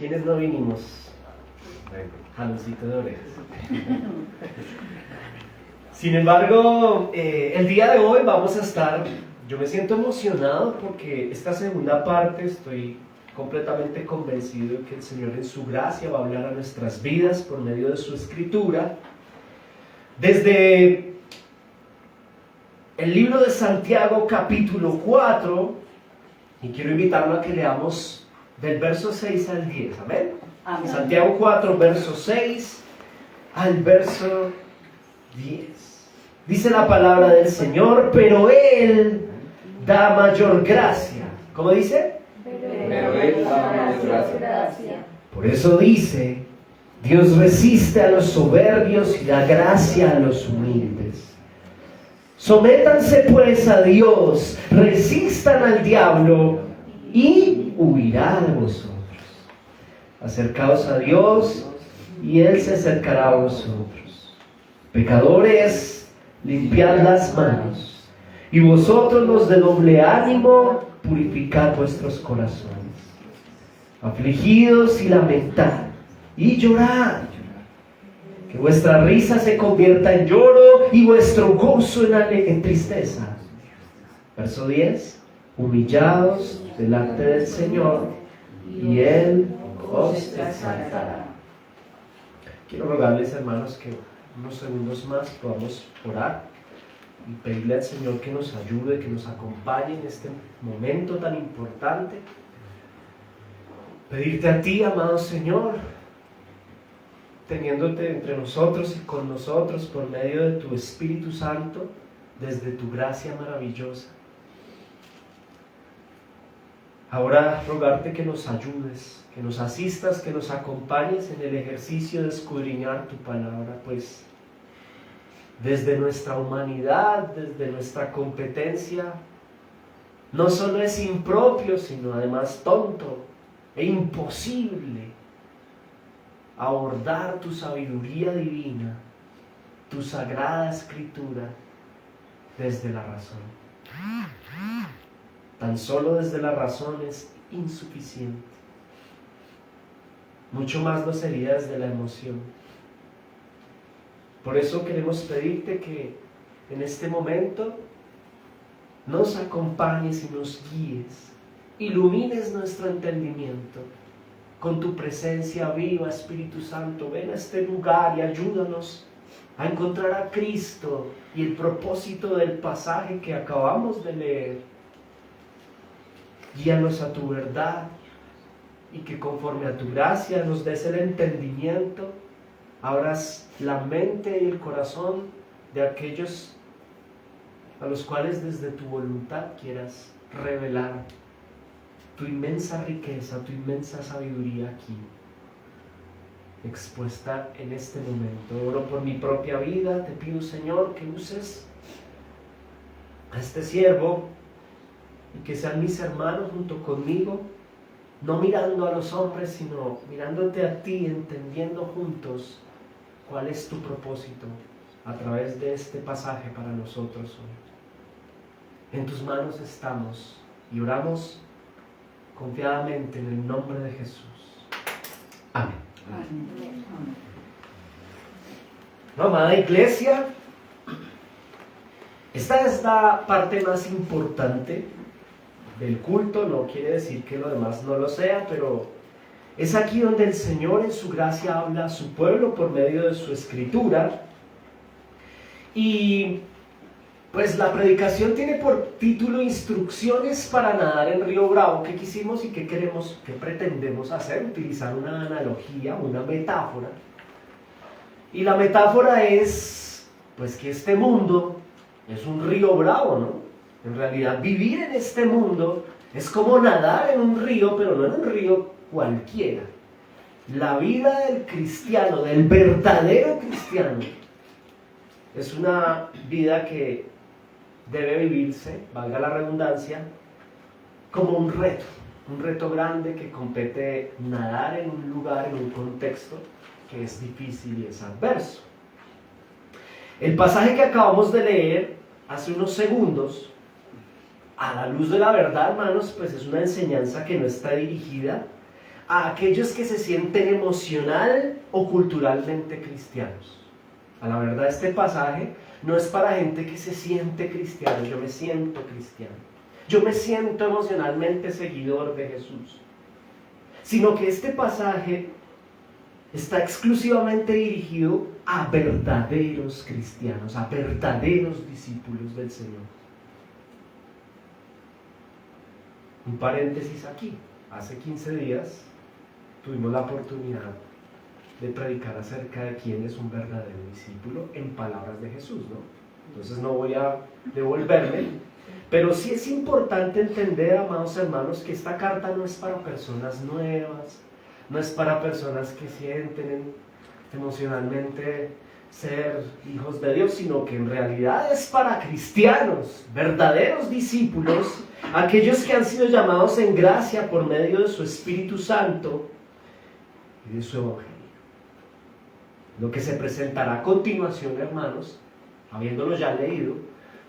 ¿Quiénes no vinimos? Bueno, jaloncito de orejas. Sin embargo, el día de hoy vamos a estar, yo me siento emocionado porque esta segunda parte estoy completamente convencido de que el Señor en su gracia va a hablar a nuestras vidas por medio de su escritura. Desde el libro de Santiago capítulo 4, y quiero invitarlo a que leamos del verso 6 al 10, ¿amén? Amén. Santiago 4, verso 6 al verso 10. Dice la palabra del Señor, pero Él da mayor gracia. ¿Cómo dice? Pero Él da mayor gracia. Por eso dice, Dios resiste a los soberbios y da gracia a los humildes. Sométanse pues a Dios, resistan al diablo y huirá de vosotros. Acercaos a Dios y Él se acercará a vosotros. Pecadores, limpiad las manos, y vosotros los de doble ánimo, purificad vuestros corazones. Afligidos y lamentad, y llorad. Que vuestra risa se convierta en lloro y vuestro gozo en tristeza. Verso 10. Humillados delante del Señor, y Él os exaltará. Quiero rogarles, hermanos, que unos segundos más podamos orar y pedirle al Señor que nos ayude, que nos acompañe en este momento tan importante. Pedirte a ti, amado Señor, teniéndote entre nosotros y con nosotros por medio de tu Espíritu Santo, desde tu gracia maravillosa. Ahora rogarte que nos ayudes, que nos asistas, que nos acompañes en el ejercicio de escudriñar tu palabra, pues desde nuestra humanidad, desde nuestra competencia, no solo es impropio, sino además tonto e imposible abordar tu sabiduría divina, tu sagrada escritura, desde la razón. Tan solo desde la razón es insuficiente. Mucho más lo sería desde la emoción. Por eso queremos pedirte que en este momento nos acompañes y nos guíes, ilumines nuestro entendimiento con tu presencia viva, Espíritu Santo. Ven a este lugar y ayúdanos a encontrar a Cristo y el propósito del pasaje que acabamos de leer. Guíanos a tu verdad y que conforme a tu gracia nos des el entendimiento, abras la mente y el corazón de aquellos a los cuales desde tu voluntad quieras revelar tu inmensa riqueza, tu inmensa sabiduría aquí, expuesta en este momento. Oro por mi propia vida, te pido, Señor, que uses a este siervo y que sean mis hermanos junto conmigo, no mirando a los hombres, sino mirándote a ti, entendiendo juntos cuál es tu propósito a través de este pasaje para nosotros hoy. En tus manos estamos y oramos confiadamente en el nombre de Jesús. Amén. No, amada iglesia, esta es la parte más importante del culto. No quiere decir que lo demás no lo sea, pero es aquí donde el Señor en su gracia habla a su pueblo por medio de su escritura. Y pues la predicación tiene por título Instrucciones para nadar en Río Bravo. ¿Qué quisimos y qué queremos, qué pretendemos hacer? Utilizar una analogía, una metáfora. Y la metáfora es pues que este mundo es un río bravo, ¿no? En realidad, vivir en este mundo es como nadar en un río, pero no en un río cualquiera. La vida del cristiano, del verdadero cristiano, es una vida que debe vivirse, valga la redundancia, como un reto grande que compete nadar en un lugar, en un contexto que es difícil y es adverso. El pasaje que acabamos de leer hace unos segundos, a la luz de la verdad, hermanos, pues es una enseñanza que no está dirigida a aquellos que se sienten emocional o culturalmente cristianos. A la verdad, este pasaje no es para gente que se siente cristiano. Yo me siento cristiano, yo me siento emocionalmente seguidor de Jesús, sino que este pasaje está exclusivamente dirigido a verdaderos cristianos, a verdaderos discípulos del Señor. Un paréntesis aquí. Hace 15 días tuvimos la oportunidad de predicar acerca de quién es un verdadero discípulo en palabras de Jesús, ¿no? Entonces no voy a devolverme, pero sí es importante entender, amados hermanos, que esta carta no es para personas nuevas, no es para personas que sienten emocionalmente ser hijos de Dios, sino que en realidad es para cristianos, verdaderos discípulos, aquellos que han sido llamados en gracia por medio de su Espíritu Santo y de su Evangelio. Lo que se presentará a continuación, hermanos, habiéndolo ya leído,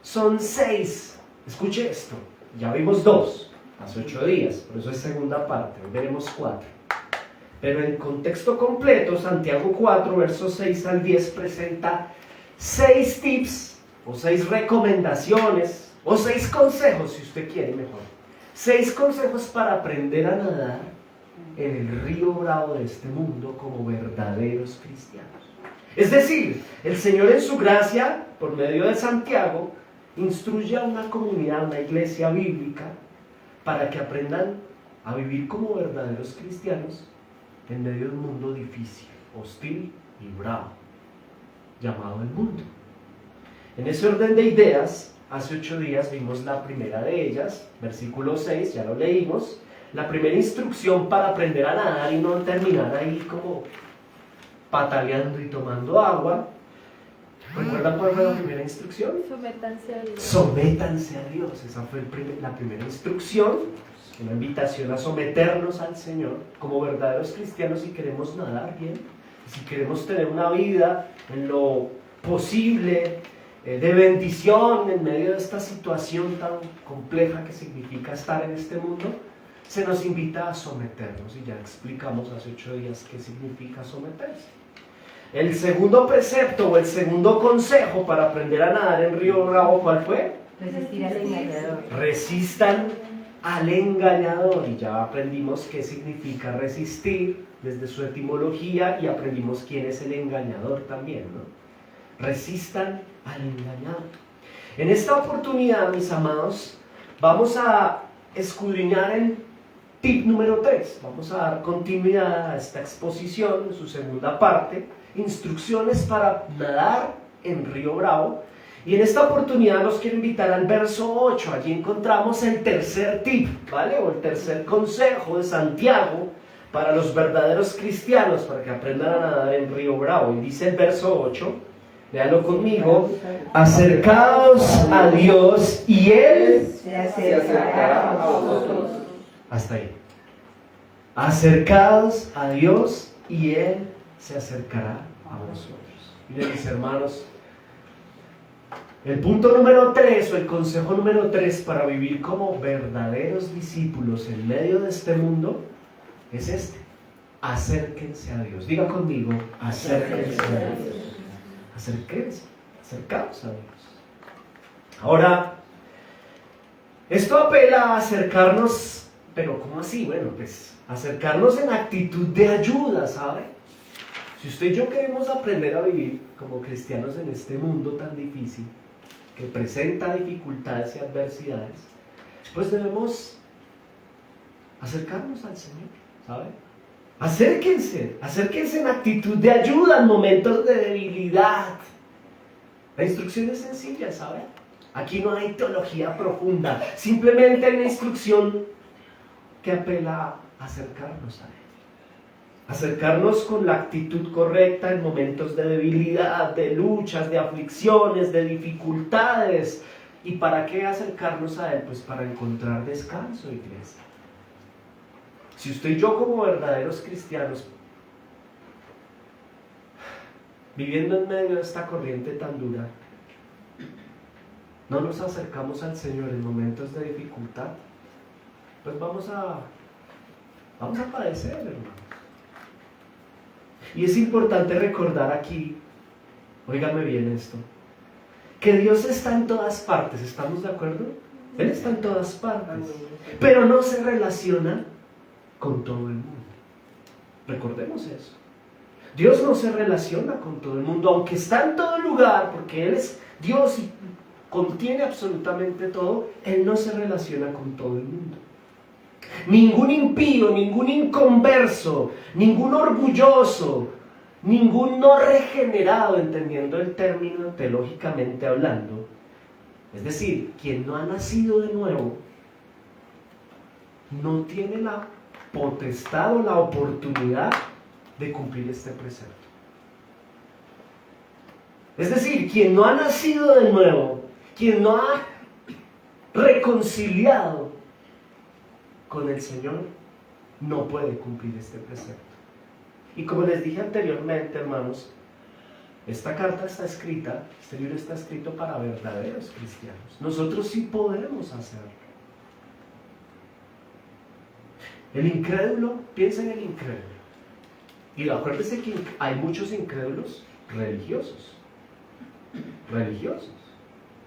son 6. Escuche esto, ya vimos 2 hace 8 días, por eso es segunda parte, hoy veremos 4. Pero en contexto completo, Santiago 4, versos 6 al 10, presenta 6 tips, o 6 recomendaciones, o 6 consejos, si usted quiere mejor. 6 consejos para aprender a nadar en el río bravo de este mundo como verdaderos cristianos. Es decir, el Señor en su gracia, por medio de Santiago, instruye a una comunidad, una iglesia bíblica, para que aprendan a vivir como verdaderos cristianos en medio de un mundo difícil, hostil y bravo, llamado el mundo. En ese orden de ideas, hace 8 días vimos la primera de ellas, versículo 6, ya lo leímos, la primera instrucción para aprender a nadar y no terminar ahí como pataleando y tomando agua. ¿Recuerdan cuál fue la primera instrucción? Sométanse a Dios. Sométanse a Dios, esa fue la primera instrucción. Una invitación a someternos al Señor como verdaderos cristianos si queremos nadar bien, si queremos tener una vida en lo posible de bendición en medio de esta situación tan compleja que significa estar en este mundo. Se nos invita a someternos y ya explicamos hace 8 días qué significa someterse. El segundo precepto o el segundo consejo para aprender a nadar en río bravo, ¿cuál fue? Resistir al engañador. Resistan al engañador, y ya aprendimos qué significa resistir desde su etimología y aprendimos quién es el engañador también, ¿no? Resistan al engañador. En esta oportunidad, mis amados, vamos a escudriñar en tip número 3. Vamos a dar continuidad a esta exposición en su segunda parte, instrucciones para nadar en río bravo. Y en esta oportunidad los quiero invitar al verso 8. Allí encontramos el tercer tip, ¿vale? O el tercer consejo de Santiago para los verdaderos cristianos, para que aprendan a nadar en río bravo. Y dice el verso 8, léalo conmigo: acercaos a Dios y Él Se acercará a vosotros. Hasta ahí. Acercaos a Dios y Él se acercará a vosotros. Miren, mis hermanos, el punto número 3 o el consejo número 3 para vivir como verdaderos discípulos en medio de este mundo es este: acérquense a Dios. Diga conmigo: acérquense a Dios. Acérquense, acercaos a Dios. Ahora, esto apela a acercarnos, pero ¿cómo así? Bueno, pues acercarnos en actitud de ayuda, ¿sabe? Si usted y yo queremos aprender a vivir como cristianos en este mundo tan difícil, que presenta dificultades y adversidades, pues debemos acercarnos al Señor, ¿sabe? Acérquense en actitud de ayuda en momentos de debilidad. La instrucción es sencilla, ¿sabe? Aquí no hay teología profunda, simplemente hay una instrucción que apela a acercarnos a Él. Acercarnos con la actitud correcta en momentos de debilidad, de luchas, de aflicciones, de dificultades. ¿Y para qué acercarnos a Él? Pues para encontrar descanso, iglesia. Si usted y yo como verdaderos cristianos, viviendo en medio de esta corriente tan dura, no nos acercamos al Señor en momentos de dificultad, pues vamos a Vamos a padecer, hermanos. Y es importante recordar aquí, óigame bien esto, que Dios está en todas partes, ¿estamos de acuerdo? Él está en todas partes, pero no se relaciona con todo el mundo. Recordemos eso. Dios no se relaciona con todo el mundo, aunque está en todo lugar, porque Él es Dios y contiene absolutamente todo. Él no se relaciona con todo el mundo. Ningún impío, ningún inconverso, ningún orgulloso, ningún no regenerado, entendiendo el término teológicamente hablando, es decir, quien no ha nacido de nuevo, no tiene la potestad o la oportunidad de cumplir este precepto. Es decir, quien no ha nacido de nuevo, quien no ha reconciliado con el Señor, no puede cumplir este precepto. Y como les dije anteriormente, hermanos, esta carta está escrita, este libro está escrito para verdaderos cristianos. Nosotros sí podemos hacerlo. El incrédulo, piensa en el incrédulo. Y acuérdense que hay muchos incrédulos religiosos,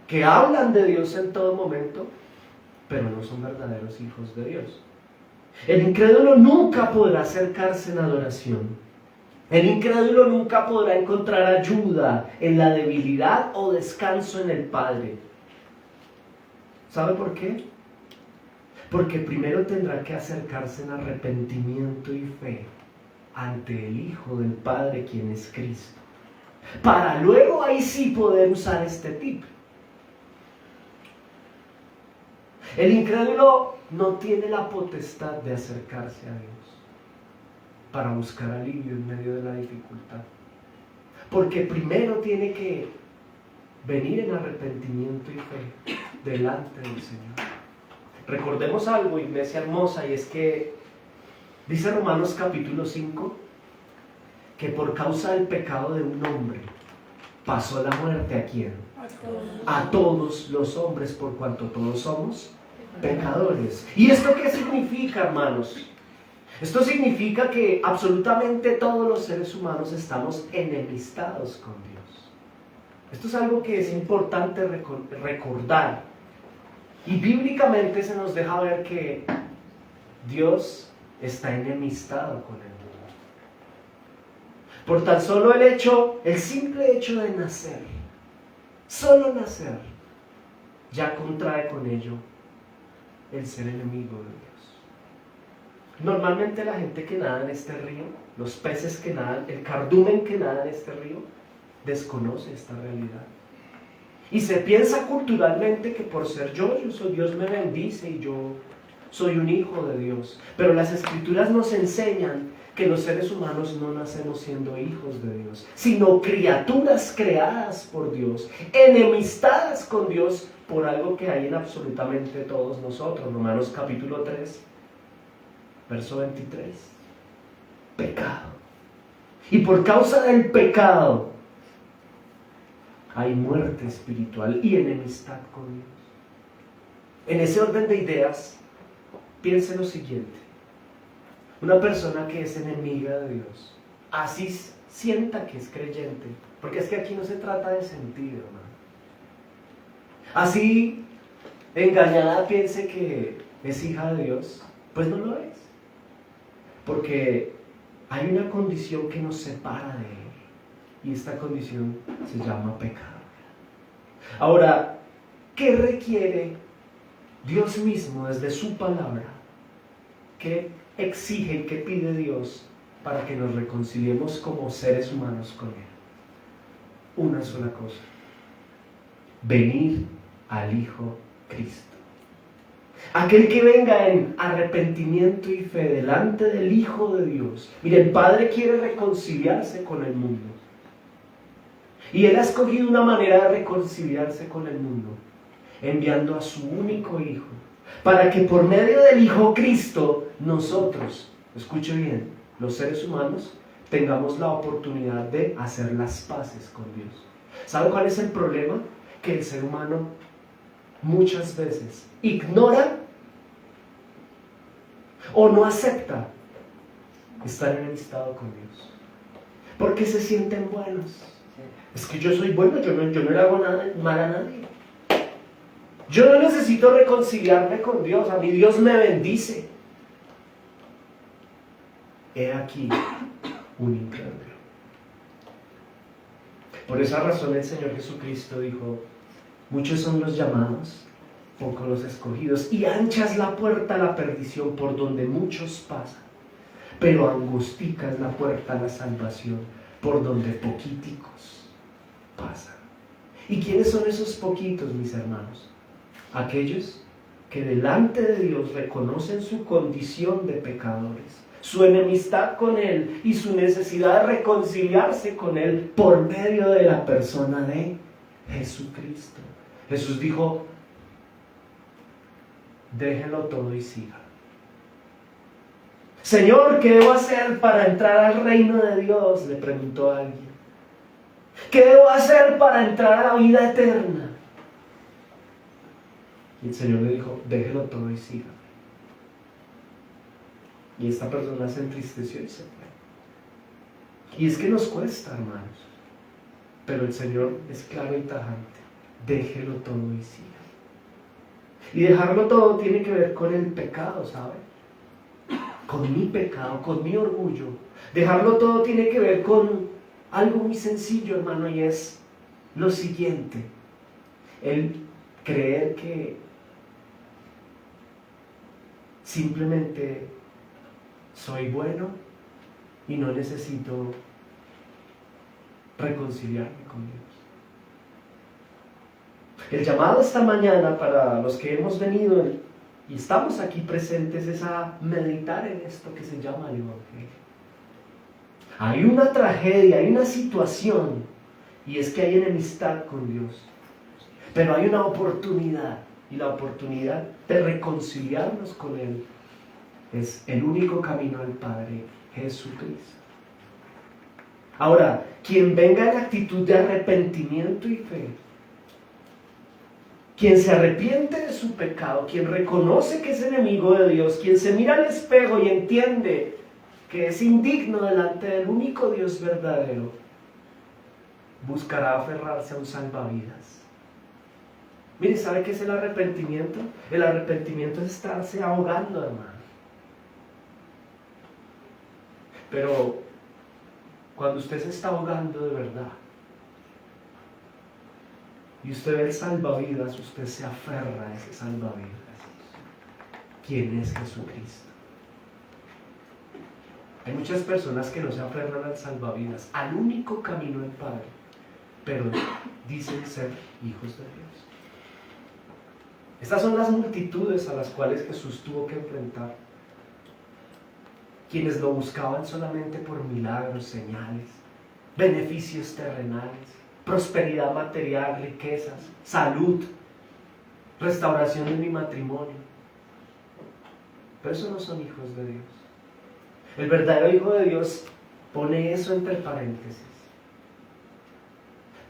que hablan de Dios en todo momento, pero no son verdaderos hijos de Dios. El incrédulo nunca podrá acercarse en adoración. El incrédulo nunca podrá encontrar ayuda en la debilidad o descanso en el Padre. ¿Sabe por qué? Porque primero tendrá que acercarse en arrepentimiento y fe ante el Hijo del Padre, quien es Cristo, para luego ahí sí poder usar este tip. El incrédulo no tiene la potestad de acercarse a Dios para buscar alivio en medio de la dificultad, porque primero tiene que venir en arrepentimiento y fe delante del Señor. Recordemos algo, iglesia hermosa, y es que dice Romanos capítulo 5 que por causa del pecado de un hombre pasó la muerte ¿a quién? A todos los hombres, por cuanto todos somos pecadores. ¿Y esto qué significa, hermanos? Esto significa que absolutamente todos los seres humanos estamos enemistados con Dios. Esto es algo que es importante recordar. Y bíblicamente se nos deja ver que Dios está enemistado con el mundo. Por tan solo el simple hecho de nacer, solo nacer, ya contrae con ello el ser enemigo de Dios. Normalmente la gente que nada en este río, los peces que nadan, el cardumen que nada en este río, desconoce esta realidad. Y se piensa culturalmente que por ser yo soy Dios me bendice y yo soy un hijo de Dios. Pero las Escrituras nos enseñan que los seres humanos no nacemos siendo hijos de Dios, sino criaturas creadas por Dios, enemistadas con Dios por algo que hay en absolutamente todos nosotros. Romanos capítulo 3, verso 23. Pecado. Y por causa del pecado hay muerte espiritual y enemistad con Dios. En ese orden de ideas, piense lo siguiente. Una persona que es enemiga de Dios, así sienta que es creyente, porque es que aquí no se trata de sentido, hermano. Así engañada piense que es hija de Dios, pues no lo es. Porque hay una condición que nos separa de Él, y esta condición se llama pecado. Ahora, ¿qué requiere Dios mismo desde su palabra? ¿Qué exige y qué pide Dios para que nos reconciliemos como seres humanos con Él? Una sola cosa: venir al Hijo Cristo. Aquel que venga en arrepentimiento y fe delante del Hijo de Dios. Mire, el Padre quiere reconciliarse con el mundo. Y Él ha escogido una manera de reconciliarse con el mundo, enviando a su único Hijo, para que por medio del Hijo Cristo, nosotros, escuche bien, los seres humanos, tengamos la oportunidad de hacer las paces con Dios. ¿Sabe cuál es el problema? Que el ser humano muchas veces ignora o no acepta están enemistados con Dios. Porque se sienten buenos. Es que yo soy bueno, yo no le hago nada mal a nadie. Yo no necesito reconciliarme con Dios, a mí Dios me bendice. He aquí un incrédulo. Por esa razón el Señor Jesucristo dijo, muchos son los llamados, pocos los escogidos, y ancha es la puerta a la perdición por donde muchos pasan, pero angustica es la puerta a la salvación por donde poquiticos pasan. ¿Y quiénes son esos poquitos, mis hermanos? Aquellos que delante de Dios reconocen su condición de pecadores, su enemistad con Él y su necesidad de reconciliarse con Él por medio de la persona de Jesucristo. Jesús dijo, déjenlo todo y sigan. Señor, ¿qué debo hacer para entrar al reino de Dios?, le preguntó a alguien. ¿Qué debo hacer para entrar a la vida eterna? Y el Señor le dijo, déjelo todo y siga. Y esta persona se entristeció y se fue. Y es que nos cuesta, hermanos. Pero el Señor es claro y tajante. Déjelo todo y siga. Y dejarlo todo tiene que ver con el pecado, ¿sabe? Con mi pecado, con mi orgullo. Dejarlo todo tiene que ver con algo muy sencillo, hermano, y es lo siguiente. El creer que simplemente soy bueno y no necesito reconciliarme con Dios. El llamado esta mañana para los que hemos venido y estamos aquí presentes es a meditar en esto que se llama el Evangelio. Hay una tragedia, hay una situación, y es que hay enemistad con Dios. Pero hay una oportunidad, y la oportunidad de reconciliarnos con Él es el único camino al Padre, Jesucristo. Ahora, quien venga en actitud de arrepentimiento y fe, quien se arrepiente de su pecado, quien reconoce que es enemigo de Dios, quien se mira al espejo y entiende que es indigno delante del único Dios verdadero, buscará aferrarse a un salvavidas. Mire, ¿sabe qué es el arrepentimiento? El arrepentimiento es estarse ahogando, hermano. Pero cuando usted se está ahogando de verdad y usted ve el salvavidas, usted se aferra a ese salvavidas. ¿Quién es Jesucristo? Hay muchas personas que no se aferran al salvavidas, al único camino al Padre, pero dicen ser hijos de Dios. Estas son las multitudes a las cuales Jesús tuvo que enfrentar. Quienes lo buscaban solamente por milagros, señales, beneficios terrenales, prosperidad material, riquezas, salud, restauración de mi matrimonio. Pero esos no son hijos de Dios. El verdadero hijo de Dios pone eso entre paréntesis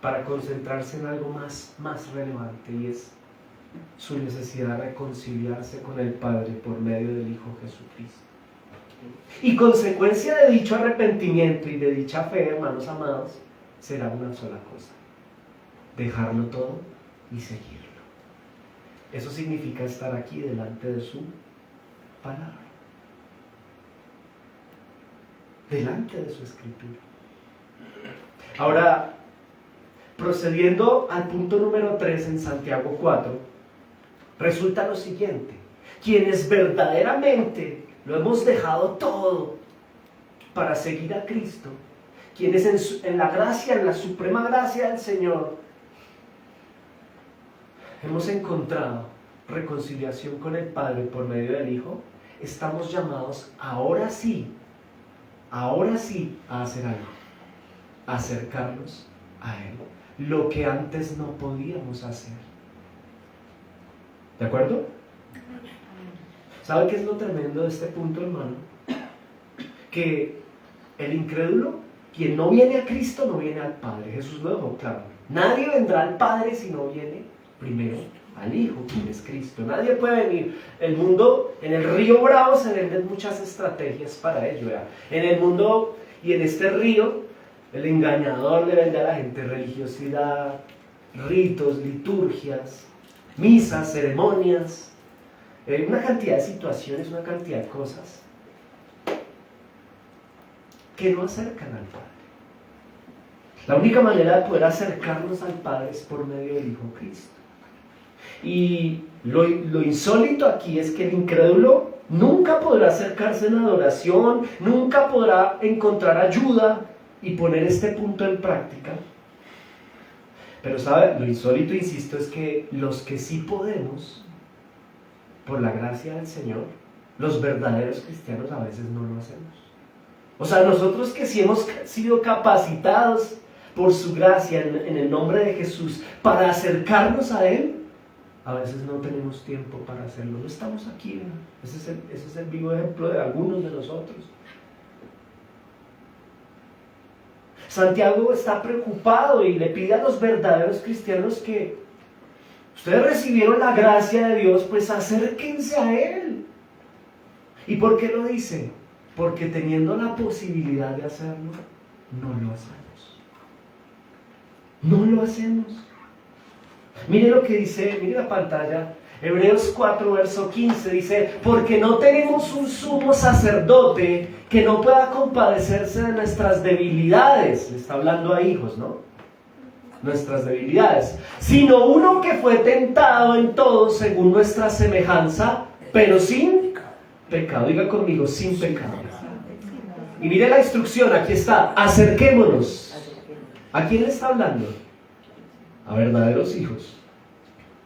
para concentrarse en algo más relevante, y es su necesidad de reconciliarse con el Padre por medio del Hijo Jesucristo. Y consecuencia de dicho arrepentimiento y de dicha fe, hermanos amados, será una sola cosa: dejarlo todo y seguirlo. Eso significa estar aquí delante de su palabra, delante de su escritura. Ahora, procediendo al punto número 3 en Santiago 4, resulta lo siguiente: quienes verdaderamente lo hemos dejado todo para seguir a Cristo, quienes en la gracia, en la suprema gracia del Señor, hemos encontrado reconciliación con el Padre por medio del Hijo, estamos llamados ahora sí a hacer algo, a acercarnos a Él, lo que antes no podíamos hacer. ¿De acuerdo? ¿Sabe qué es lo tremendo de este punto, hermano? Que el incrédulo, quien no viene a Cristo, no viene al Padre. Jesús lo dejó claro. Nadie vendrá al Padre si no viene primero al Hijo, quien es Cristo. Nadie puede venir. El mundo, en el río Bravo se venden muchas estrategias para ello. ¿Verdad? En el mundo y en este río, el engañador le vende a la gente religiosidad, ritos, liturgias, misas, ceremonias, una cantidad de situaciones, una cantidad de cosas que no acercan al Padre. La única manera de poder acercarnos al Padre es por medio del Hijo Cristo. Y lo insólito aquí es que el incrédulo nunca podrá acercarse en adoración, nunca podrá encontrar ayuda y poner este punto en práctica. Pero ¿sabe? Lo insólito, insisto, es que los que sí podemos, por la gracia del Señor, los verdaderos cristianos a veces no lo hacemos. O sea, nosotros que sí hemos sido capacitados por su gracia en el nombre de Jesús para acercarnos a Él, a veces no tenemos tiempo para hacerlo. No estamos aquí, ¿no? Ese es el vivo ejemplo de algunos de nosotros. Santiago está preocupado y le pide a los verdaderos cristianos que ustedes recibieron la gracia de Dios, pues acérquense a Él. ¿Y por qué lo dice? Porque teniendo la posibilidad de hacerlo, no lo hacemos. No lo hacemos. Mire lo que dice, mire la pantalla, Hebreos 4, verso 15, dice: porque no tenemos un sumo sacerdote que no pueda compadecerse de nuestras debilidades. Le está hablando a hijos, ¿no? Nuestras debilidades. Sino uno que fue tentado en todo según nuestra semejanza, pero sin pecado. Diga conmigo, sin pecado. Y mire la instrucción, aquí está: acerquémonos. ¿A quién le está hablando? A verdaderos hijos.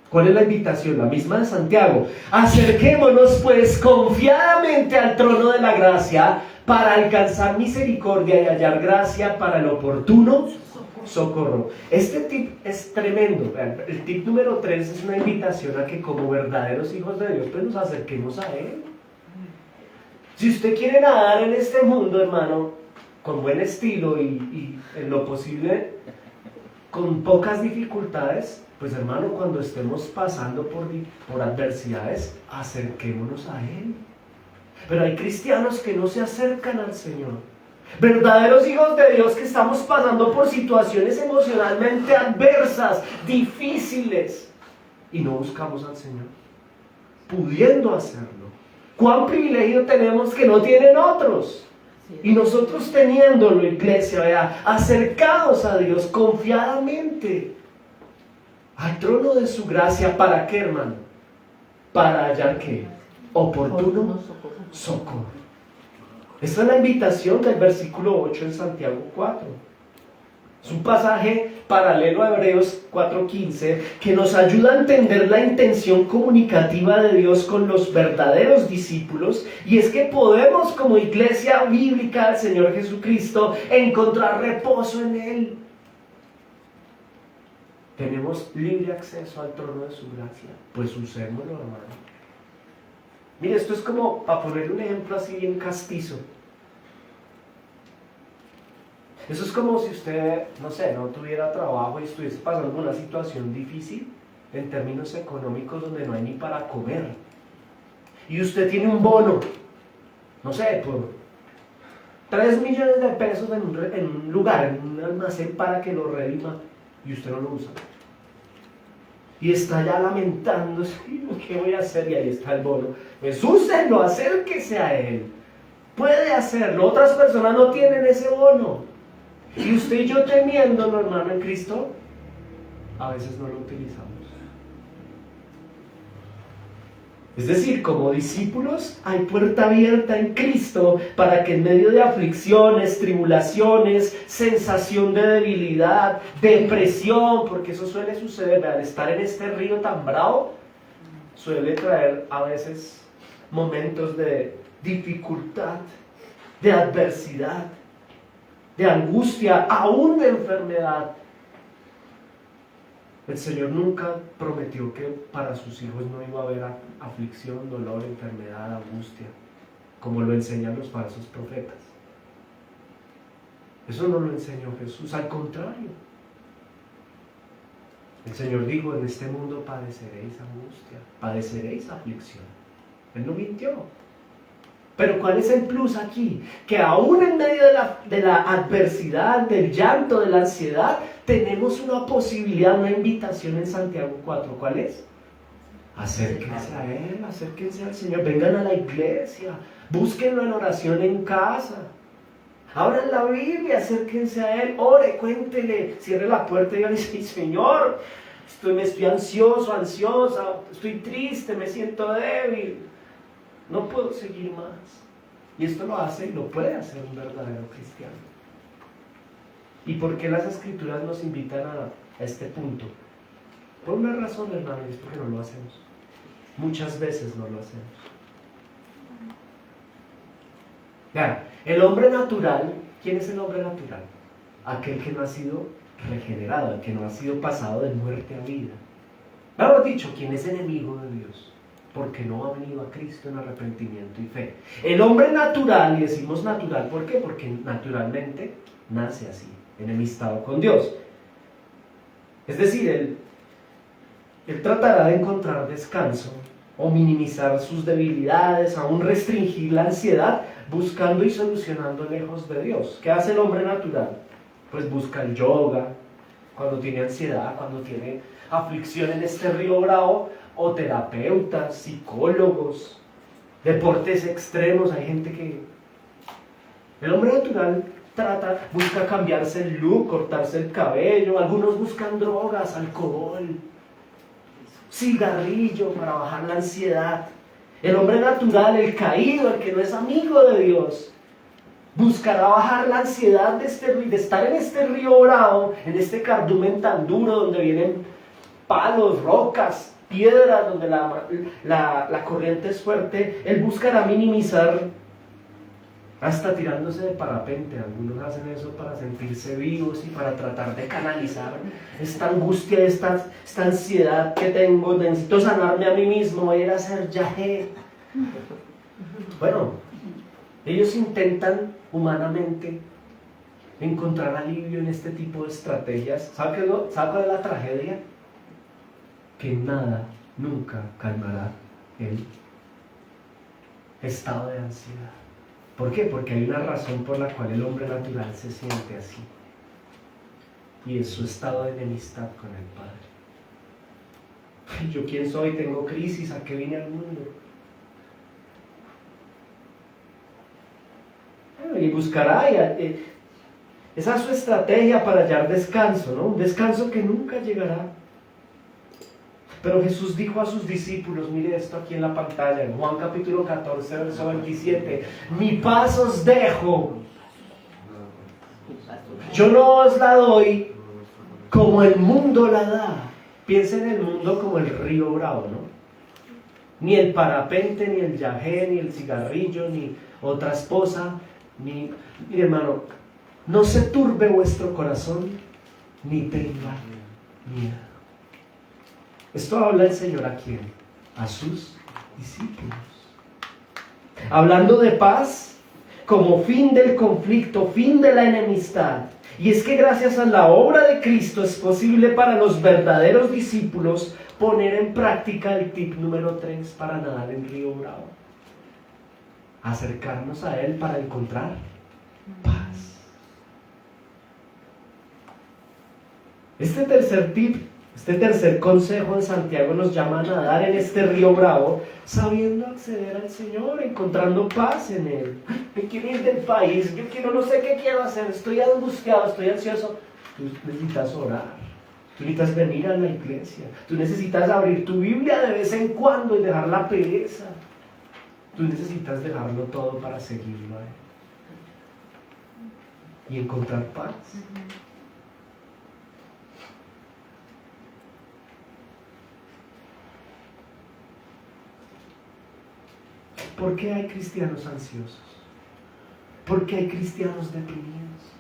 ¿Cuál es la invitación? La misma de Santiago. Acerquémonos pues confiadamente al trono de la gracia para alcanzar misericordia y hallar gracia para el oportuno socorro. Este tip es tremendo. El tip número 3 es una invitación a que como verdaderos hijos de Dios pues nos acerquemos a Él. Si usted quiere nadar en este mundo, hermano, con buen estilo y en lo posible con pocas dificultades, pues hermano, cuando estemos pasando por adversidades, acerquémonos a Él. Pero hay cristianos que no se acercan al Señor. Verdaderos hijos de Dios que estamos pasando por situaciones emocionalmente adversas, difíciles, y no buscamos al Señor, pudiendo hacerlo. ¿Cuán privilegio tenemos que no tienen otros? Y nosotros teniéndolo, iglesia, ¿verdad? Acercados a Dios confiadamente al trono de su gracia. ¿Para qué, hermano? Para hallar ¿qué? Oportuno socorro. Esta es la invitación del versículo 8 en Santiago 4. Es un pasaje paralelo a Hebreos 4:15 que nos ayuda a entender la intención comunicativa de Dios con los verdaderos discípulos, y es que podemos como iglesia bíblica del Señor Jesucristo encontrar reposo en Él. Tenemos libre acceso al trono de su gracia, pues usémoslo, hermano. Mire, esto es como, para poner un ejemplo así bien castizo, eso es como si usted, no sé, no tuviera trabajo y estuviese pasando una situación difícil en términos económicos donde no hay ni para comer. Y usted tiene un bono, no sé, por 3 millones de pesos en un lugar, en un almacén para que lo redima, y usted no lo usa. Y está ya lamentándose, ¿qué voy a hacer? Y ahí está el bono. Pues úsenlo, acérquese a él. Puede hacerlo. Otras personas no tienen ese bono. Y usted y yo teniéndolo, hermano, en Cristo, a veces no lo utilizamos. Es decir, como discípulos hay puerta abierta en Cristo para que en medio de aflicciones, tribulaciones, sensación de debilidad, depresión, porque eso suele suceder, al estar en este río tan bravo, suele traer a veces momentos de dificultad, de adversidad, de angustia, aún de enfermedad. El Señor nunca prometió que para sus hijos no iba a haber aflicción, dolor, enfermedad, angustia, como lo enseñan los falsos profetas. Eso no lo enseñó Jesús, al contrario. Él El Señor dijo, en este mundo padeceréis angustia, padeceréis aflicción. Él no mintió. Pero ¿cuál es el plus aquí? Que aún en medio de la adversidad, del llanto, de la ansiedad, tenemos una posibilidad, una invitación en Santiago 4. ¿Cuál es? Acérquense a Él, acérquense al Señor, vengan a la iglesia, búsquenlo en oración en casa. Abran la Biblia, acérquense a Él, ore, cuéntele, cierre la puerta y dígale, Señor, estoy ansioso, ansiosa, estoy triste, me siento débil, no puedo seguir más. Y esto lo hace y lo puede hacer un verdadero cristiano. ¿Y por qué las Escrituras nos invitan a este punto? Por una razón, hermano, y es porque no lo hacemos. Muchas veces no lo hacemos. Claro, el hombre natural, ¿quién es el hombre natural? Aquel que no ha sido regenerado, el que no ha sido pasado de muerte a vida. Mejor dicho, quien es enemigo de Dios, porque no ha venido a Cristo en arrepentimiento y fe. El hombre natural, y decimos natural, ¿por qué? Porque naturalmente nace así, enemistado con Dios. Es decir, él tratará de encontrar descanso o minimizar sus debilidades, aún restringir la ansiedad, buscando y solucionando lejos de Dios. ¿Qué hace el hombre natural? Pues busca el yoga, cuando tiene ansiedad, cuando tiene aflicción en este río bravo, o terapeutas, psicólogos, deportes extremos. Hay gente que... El hombre natural busca cambiarse el look, cortarse el cabello, algunos buscan drogas, alcohol, cigarrillo para bajar la ansiedad. El hombre natural, el caído, el que no es amigo de Dios, buscará bajar la ansiedad de estar en este río bravo, en este cardumen tan duro donde vienen palos, rocas, piedras, donde la corriente es fuerte. Él buscará minimizar, hasta tirándose de parapente. Algunos hacen eso para sentirse vivos y para tratar de canalizar esta angustia, esta ansiedad que tengo. Necesito sanarme a mí mismo, voy a ir a hacer yagé. Bueno, ellos intentan humanamente encontrar alivio en este tipo de estrategias. ¿Sabe cuál es la tragedia? Que nada nunca calmará el estado de ansiedad. ¿Por qué? Porque hay una razón por la cual el hombre natural se siente así, y es su estado de enemistad con el Padre. ¿Yo quién soy? Tengo crisis, ¿a qué vine al mundo? Y buscará, esa es su estrategia para hallar descanso, ¿no? Un descanso que nunca llegará. Pero Jesús dijo a sus discípulos, mire esto aquí en la pantalla, en Juan capítulo 14, verso 27, mi paz os dejo, yo no os la doy como el mundo la da. Piensen en el mundo como el río bravo, ¿no? Ni el parapente, ni el yagé, ni el cigarrillo, ni otra esposa, mire hermano, no se turbe vuestro corazón, ni tenga miedo. Esto habla el Señor ¿a quién? A sus discípulos. Hablando de paz como fin del conflicto, fin de la enemistad. Y es que gracias a la obra de Cristo es posible para los verdaderos discípulos poner en práctica el tip número 3 para nadar en Río Bravo. Acercarnos a Él para encontrar paz. Este tercer tip, este tercer consejo en Santiago nos llama a nadar en este río bravo, sabiendo acceder al Señor, encontrando paz en Él. Me quiero ir del país, no sé qué quiero hacer, estoy angustiado, estoy ansioso. Tú necesitas orar, tú necesitas venir a la iglesia, tú necesitas abrir tu Biblia de vez en cuando y dejar la pereza. Tú necesitas dejarlo todo para seguirlo a Él y encontrar paz. ¿Por qué hay cristianos ansiosos? ¿Por qué hay cristianos deprimidos?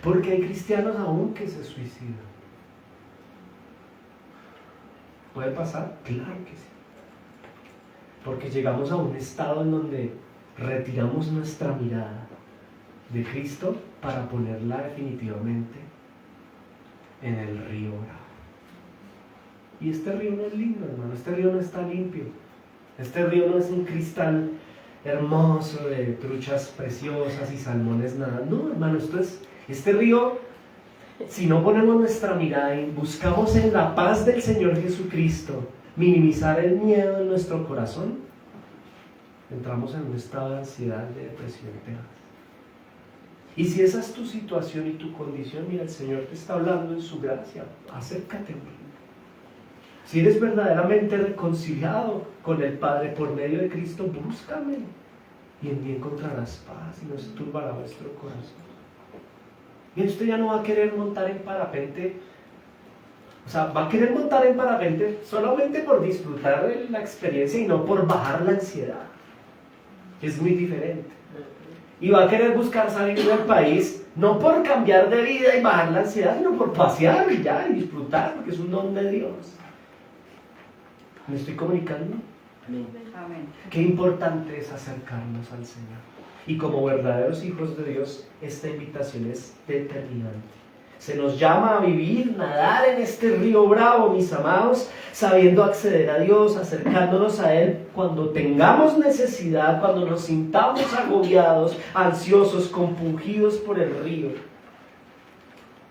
¿Por qué hay cristianos aún que se suicidan? ¿Puede pasar? Claro que sí. Porque llegamos a un estado en donde retiramos nuestra mirada de Cristo para ponerla definitivamente en el río Bravo. Y este río no es lindo, hermano, este río no está limpio. Este río no es un cristal hermoso de truchas preciosas y salmones nada. No, hermano, este río, si no ponemos nuestra mirada y buscamos en la paz del Señor Jesucristo minimizar el miedo en nuestro corazón, entramos en un estado de ansiedad, de depresión tenaz. Y si esa es tu situación y tu condición, mira, el Señor te está hablando en su gracia. Acércate a mí. Si eres verdaderamente reconciliado con el Padre por medio de Cristo, búscame y en mí encontrarás paz y no se turbará vuestro corazón. Y usted ya no va a querer montar en parapente, o sea, va a querer montar en parapente solamente por disfrutar de la experiencia y no por bajar la ansiedad. Es muy diferente. Y va a querer buscar salir del país no por cambiar de vida y bajar la ansiedad, sino por pasear y ya, y disfrutar, porque es un don de Dios. ¿Me estoy comunicando? Amén. Qué importante es acercarnos al Señor. Y como verdaderos hijos de Dios, esta invitación es determinante. Se nos llama a vivir, nadar en este río bravo, mis amados, sabiendo acceder a Dios, acercándonos a Él cuando tengamos necesidad, cuando nos sintamos agobiados, ansiosos, compungidos por el río.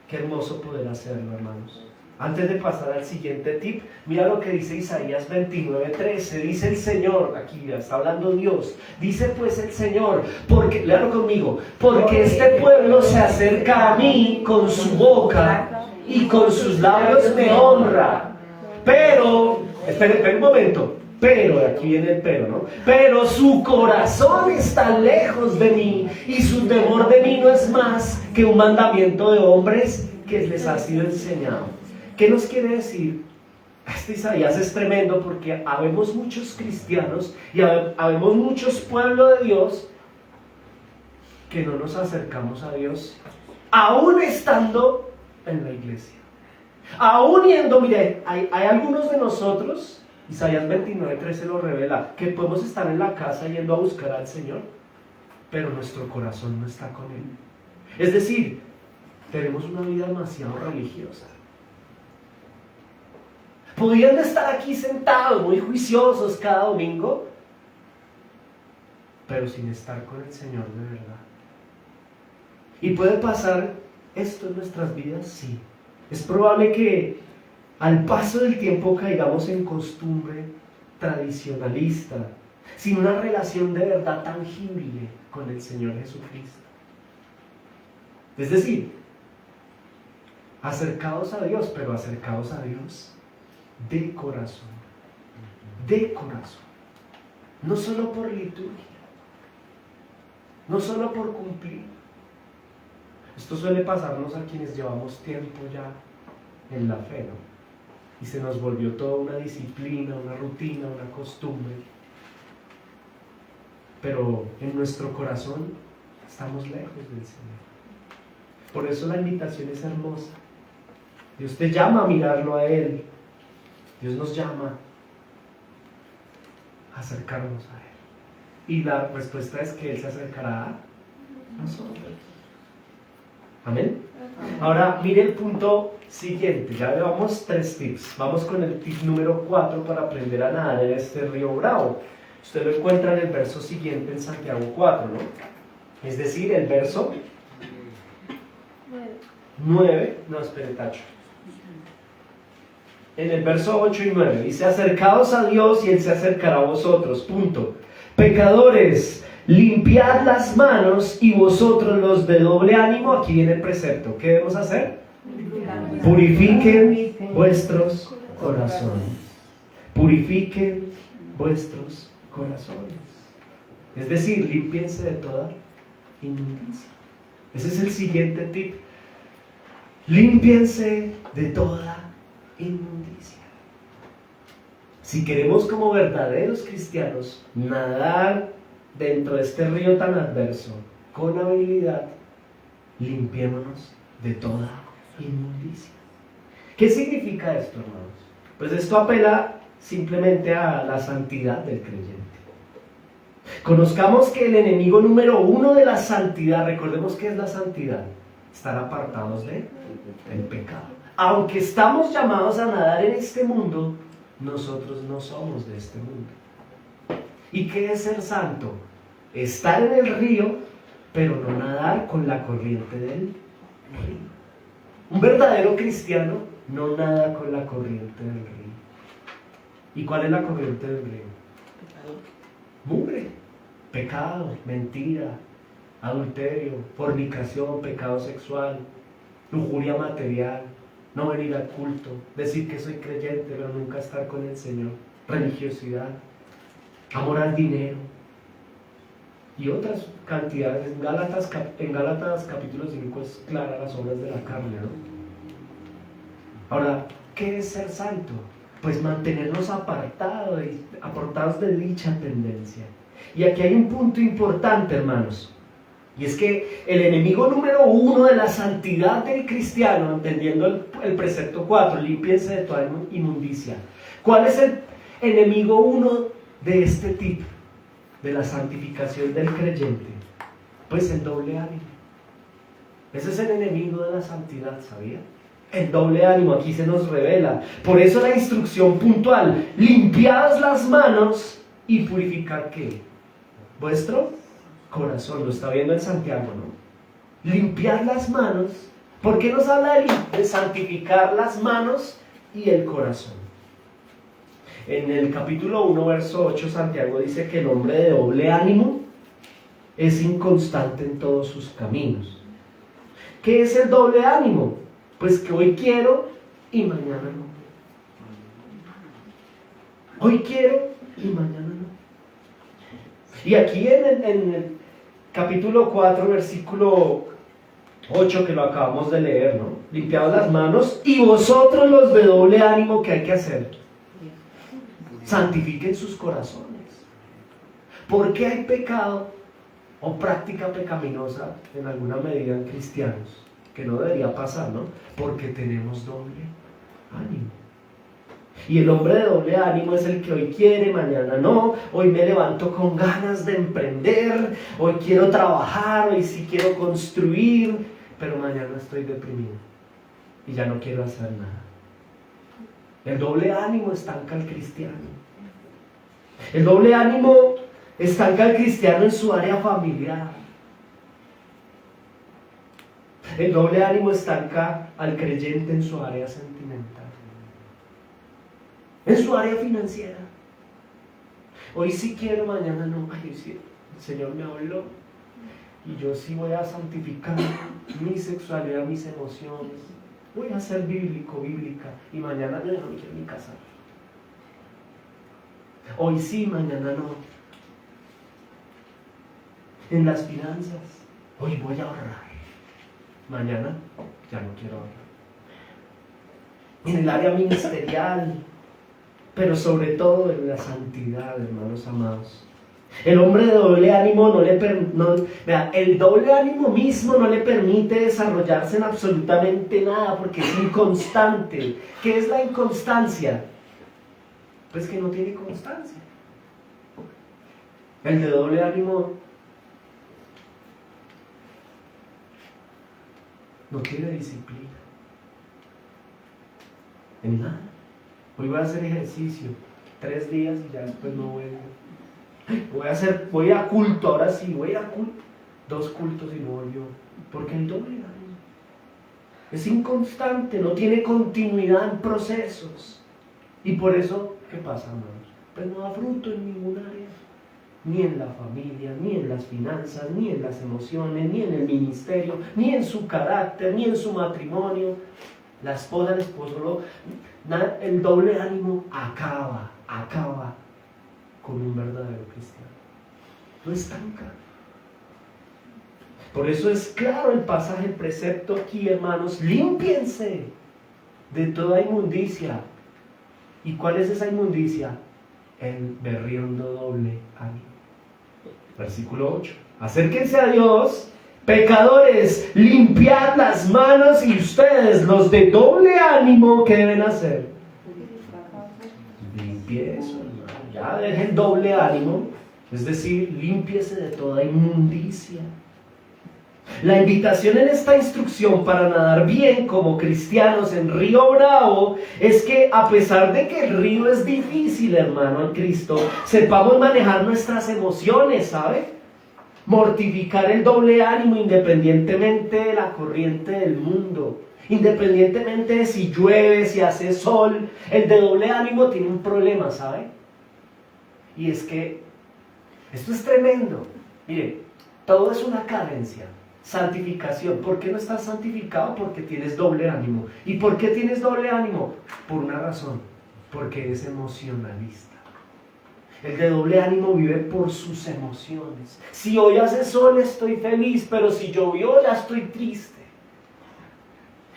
Qué hermoso poder hacerlo, hermanos. Antes de pasar al siguiente tip, mira lo que dice Isaías 29:13. Dice el Señor, aquí está hablando Dios. Dice pues el Señor, porque, léalo conmigo, porque este pueblo se acerca a mí con su boca y con sus labios me honra. Pero, esperen un momento, pero, aquí viene el pero, ¿no? Pero su corazón está lejos de mí y su temor de mí no es más que un mandamiento de hombres que les ha sido enseñado. ¿Qué nos quiere decir? Este Isaías es tremendo porque habemos muchos cristianos y habemos muchos pueblos de Dios que no nos acercamos a Dios, aún estando en la iglesia. Aún yendo, mire, hay algunos de nosotros, Isaías 29:13 lo revela, que podemos estar en la casa yendo a buscar al Señor, pero nuestro corazón no está con Él. Es decir, tenemos una vida demasiado religiosa. Podrían estar aquí sentados, muy juiciosos cada domingo, pero sin estar con el Señor de verdad. ¿Y puede pasar esto en nuestras vidas? Sí. Es probable que al paso del tiempo caigamos en costumbre tradicionalista, sin una relación de verdad tangible con el Señor Jesucristo. Es decir, acercados a Dios, pero acercados a Dios de corazón, no solo por liturgia, no solo por cumplir. Esto suele pasarnos a quienes llevamos tiempo ya en la fe, ¿no? Y se nos volvió toda una disciplina, una rutina, una costumbre, pero en nuestro corazón estamos lejos del Señor. Por eso la invitación es hermosa. Dios te llama a mirarlo a Él. Dios nos llama a acercarnos a Él. Y la respuesta es que Él se acercará a nosotros. Amén. Ahora mire el punto siguiente. Ya llevamos 3 tips. Vamos con el tip número 4 para aprender a nadar en este río bravo. Usted lo encuentra en el verso siguiente en Santiago 4, ¿no? Es decir, el verso 9. No, espere, tacho. En el verso 8 y 9 dice: acercaos a Dios y Él se acercará a vosotros. Punto. Pecadores, limpiad las manos y vosotros los de doble ánimo. Aquí viene el precepto. ¿Qué debemos hacer? Purifiquen vuestros corazones. Purifiquen vuestros corazones. Es decir, límpiense de toda inmundicia. Ese es el siguiente tip. Límpiense de toda inmundicia. Si queremos como verdaderos cristianos nadar dentro de este río tan adverso con habilidad, limpiémonos de toda inmundicia. ¿Qué significa esto, hermanos? Pues esto apela simplemente a la santidad del creyente. Conozcamos que el enemigo número 1 de la santidad, recordemos que es la santidad, estar apartados del pecado. aunque estamos llamados a nadar en este mundo, nosotros no somos de este mundo. ¿Y qué es ser santo? Estar en el río, pero no nadar con la corriente del río. Un verdadero cristiano no nada con la corriente del río. ¿Y cuál es la corriente del río? Mugre, pecado, mentira, adulterio, fornicación, pecado sexual, lujuria material, no venir al culto, decir que soy creyente pero nunca estar con el Señor, religiosidad, amor al dinero y otras cantidades. En Gálatas capítulo 5 es clara las obras de la carne, ¿no? Ahora, ¿qué es ser santo? Pues mantenernos apartados de dicha tendencia. Y aquí hay un punto importante, hermanos, y es que el enemigo número 1 de la santidad del cristiano, entendiendo el precepto 4, límpiense de toda inmundicia. ¿Cuál es el enemigo 1 de este tipo, de la santificación del creyente? Pues el doble ánimo. Ese es el enemigo de la santidad, ¿sabía? El doble ánimo, aquí se nos revela. Por eso la instrucción puntual: limpiadas las manos y purificar ¿qué? Vuestro corazón. Lo está viendo en Santiago, ¿no? Limpiar las manos. ¿Por qué nos habla de santificar las manos y el corazón? En el capítulo 1, verso 8, Santiago dice que el hombre de doble ánimo es inconstante en todos sus caminos. ¿Qué es el doble ánimo? Pues que hoy quiero y mañana no. Hoy quiero y mañana no. Y aquí en el capítulo 4, versículo 8, que lo acabamos de leer, ¿no? Limpiaos las manos y vosotros los de doble ánimo, ¿qué hay que hacer? Santifiquen sus corazones. ¿Por qué hay pecado o práctica pecaminosa en alguna medida en cristianos? Que no debería pasar, ¿no? Porque tenemos doble ánimo. Y el hombre de doble ánimo es el que hoy quiere, mañana no. Hoy me levanto con ganas de emprender, hoy quiero trabajar, hoy sí quiero construir, pero mañana estoy deprimido y ya no quiero hacer nada. El doble ánimo estanca al cristiano. El doble ánimo estanca al cristiano en su área familiar. El doble ánimo estanca al creyente en su área sentimental, en su área financiera. Hoy sí quiero, mañana no. Ay, sí, el Señor me habló y yo sí voy a santificar mi sexualidad, mis emociones. Voy a ser bíblica y mañana no me quiero ni casar. Hoy sí, mañana no. En las finanzas, hoy voy a ahorrar. Mañana ya no quiero ahorrar. En el área ministerial, pero sobre todo en la santidad, hermanos amados. El hombre de doble ánimo el doble ánimo mismo no le permite desarrollarse en absolutamente nada porque es inconstante. ¿Qué es la inconstancia? Pues que no tiene constancia. El de doble ánimo no tiene disciplina en nada. Hoy voy a hacer ejercicio 3 días y ya después no vuelvo. Voy a culto, ahora sí, voy a culto. 2 cultos y no volvió. Porque el doble ánimo es inconstante, no tiene continuidad en procesos. Y por eso, ¿qué pasa, hermanos? Pues no da fruto en ningún área. Ni en la familia, ni en las finanzas, ni en las emociones, ni en el ministerio, ni en su carácter, ni en su matrimonio. La esposa, el esposo, el doble ánimo acaba con un verdadero cristiano. Lo estanca. Por eso es claro el pasaje, el precepto aquí, hermanos: límpiense de toda inmundicia. ¿Y cuál es esa inmundicia? El berriondo doble ánimo. Versículo 8. Acérquense a Dios, pecadores, limpiad las manos, y ustedes, los de doble ánimo, ¿qué deben hacer? Limpie eso, hermano. Ya dejen doble ánimo, es decir, límpiese de toda inmundicia. La invitación en esta instrucción para nadar bien como cristianos en Río Bravo es que a pesar de que el río es difícil, hermano, en Cristo, sepamos manejar nuestras emociones, ¿sabe? Mortificar el doble ánimo independientemente de la corriente del mundo, independientemente de si llueve, si hace sol. El de doble ánimo tiene un problema, ¿sabe? Y es que esto es tremendo. Mire, todo es una cadencia. Santificación. ¿Por qué no estás santificado? Porque tienes doble ánimo. ¿Y por qué tienes doble ánimo? Por una razón. Porque eres emocionalista. El de doble ánimo vive por sus emociones. Si hoy hace sol estoy feliz, pero si llovió ya estoy triste.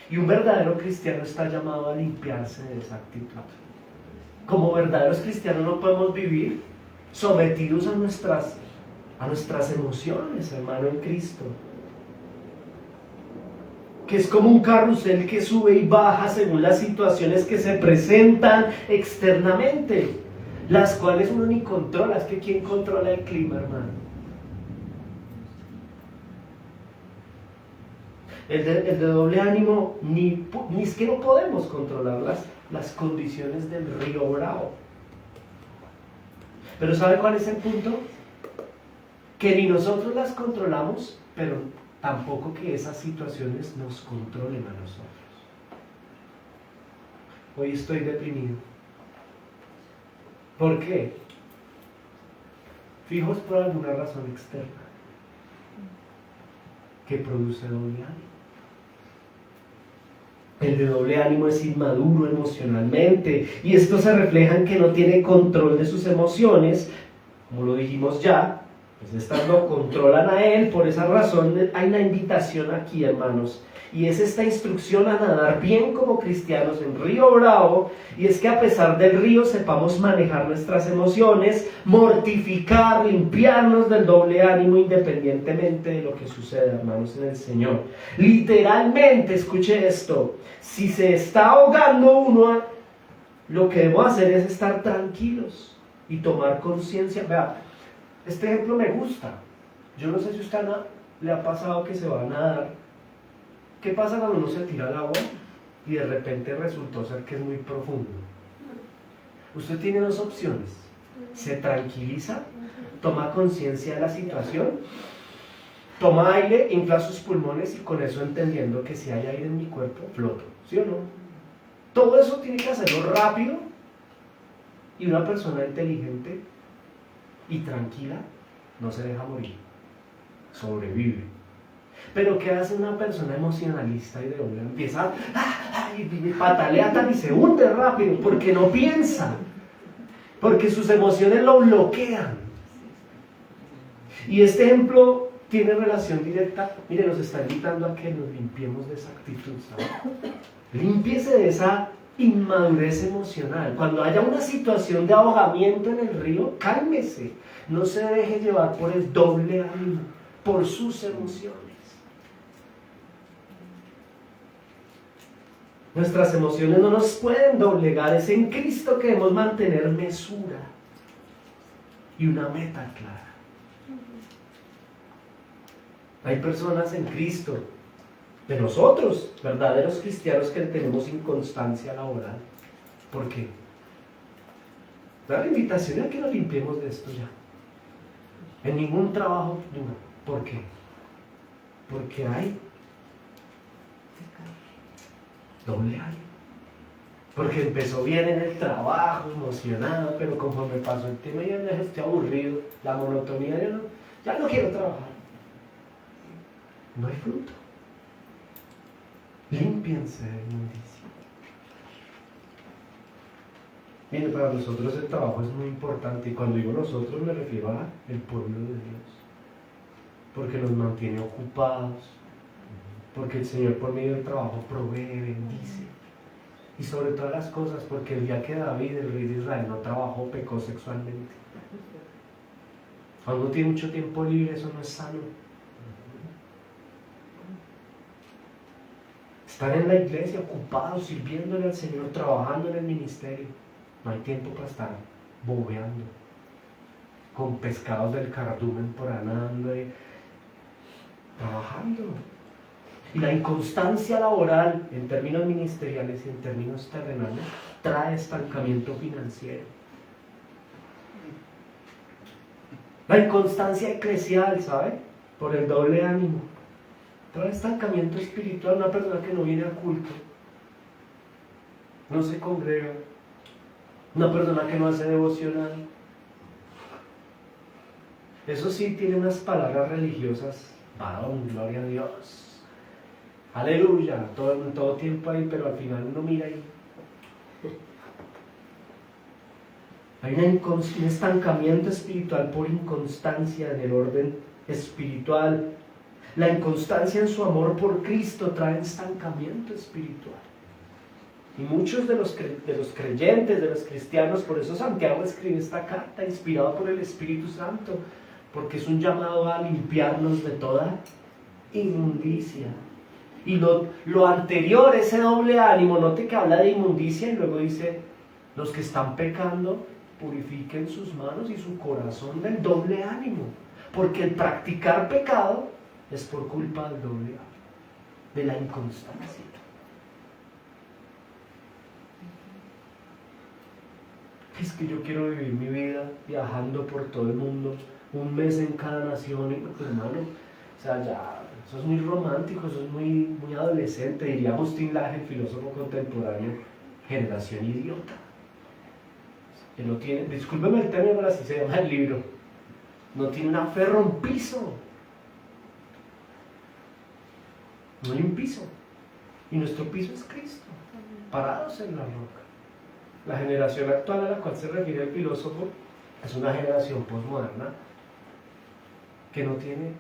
Y un verdadero cristiano está llamado a limpiarse de esa actitud. Como verdaderos cristianos no podemos vivir sometidos a nuestras emociones, hermano, en Cristo. Que es como un carrusel que sube y baja según las situaciones que se presentan externamente, las cuales uno ni controla. Es que ¿quién controla el clima, hermano? El de doble ánimo, ni es que no podemos controlar las condiciones del río Bravo. Pero ¿sabe cuál es el punto? Que ni nosotros las controlamos, pero tampoco que esas situaciones nos controlen a nosotros. Hoy estoy deprimido. ¿Por qué? Fijo, es por alguna razón externa que produce doble ánimo. El de doble ánimo es inmaduro emocionalmente, y esto se refleja en que no tiene control de sus emociones, como lo dijimos ya. Pues estas lo controlan a él. Por esa razón hay una invitación aquí, hermanos, y es esta instrucción a nadar bien como cristianos en Río Bravo, y es que a pesar del río sepamos manejar nuestras emociones, mortificar, limpiarnos del doble ánimo independientemente de lo que suceda, hermanos, en el Señor. Literalmente, escuche esto, si se está ahogando uno, lo que debemos hacer es estar tranquilos y tomar conciencia. Vea, este ejemplo me gusta. Yo no sé si a usted le ha pasado que se va a nadar. ¿Qué pasa cuando uno se tira al agua y de repente resultó ser que es muy profundo? Usted tiene dos opciones. Se tranquiliza, toma conciencia de la situación, toma aire, infla sus pulmones y con eso entendiendo que si hay aire en mi cuerpo, floto. ¿Sí o no? Todo eso tiene que hacerlo rápido, y una persona inteligente y tranquila no se deja morir, sobrevive. Pero ¿qué hace una persona emocionalista y de una? Empieza y patalea y se hunde rápido porque no piensa, porque sus emociones lo bloquean. Y este ejemplo tiene relación directa. Mire, nos está invitando a que nos limpiemos de esa actitud, ¿sabes? Límpiese de esa inmadurez emocional. Cuando haya una situación de ahogamiento en el río, cálmese. No se deje llevar por el doble ánimo, por sus emociones. Nuestras emociones no nos pueden doblegar. Es en Cristo que debemos mantener mesura y una meta clara. Hay personas en Cristo, de nosotros, verdaderos cristianos, que tenemos inconstancia laboral. ¿Por qué? Da la invitación a que nos limpiemos de esto ya. En ningún trabajo duro. ¿Por qué? Porque hay doble ánimo. Porque empezó bien en el trabajo, emocionado, pero conforme pasó el tema ya estoy aburrido, la monotonía, ya no quiero trabajar. No hay fruto. Límpiense de inmundicia. Mire, para nosotros el trabajo es muy importante, y cuando digo nosotros me refiero al pueblo de Dios, porque nos mantiene ocupados, porque el Señor por medio del trabajo provee, bendice, y sobre todas las cosas porque el día que David, el rey de Israel, no trabajó, pecó sexualmente. Cuando uno tiene mucho tiempo libre, eso no es sano. Estar en la iglesia ocupados, sirviéndole al Señor, trabajando en el ministerio. No hay tiempo para estar bobeando con pescados del cardumen por ahí nadando y trabajar. trabajando. Y la inconstancia laboral, en términos ministeriales y en términos terrenales, trae estancamiento financiero. La inconstancia eclesial, ¿sabe? Por el doble ánimo. Trae estancamiento espiritual. Una persona que no viene a culto, no se congrega. Una persona que no hace devocional. Eso sí, tiene unas palabras religiosas. Varón, gloria a Dios. Aleluya, todo tiempo ahí, pero al final uno mira ahí. Hay un estancamiento espiritual por inconstancia en el orden espiritual. La inconstancia en su amor por Cristo trae estancamiento espiritual. Y muchos de los creyentes, de los cristianos, por eso Santiago escribe esta carta inspirada por el Espíritu Santo, porque es un llamado a limpiarnos de toda inmundicia. Y lo anterior, ese doble ánimo, note que habla de inmundicia y luego dice, los que están pecando, purifiquen sus manos y su corazón del doble ánimo. Porque el practicar pecado es por culpa del doble ánimo, de la inconstancia. Es que yo quiero vivir mi vida viajando por todo el mundo, un mes en cada nación, hermano. O sea, ya, eso es muy romántico, eso es muy adolescente, diría Agustín Laje, el filósofo contemporáneo, generación idiota. Que no tiene, discúlpeme el término, pero así se llama el libro, no tiene una ferro, un piso. No hay un piso. Y nuestro piso es Cristo, parados en la roca. La generación actual a la cual se refiere el filósofo es una generación postmoderna que no tiene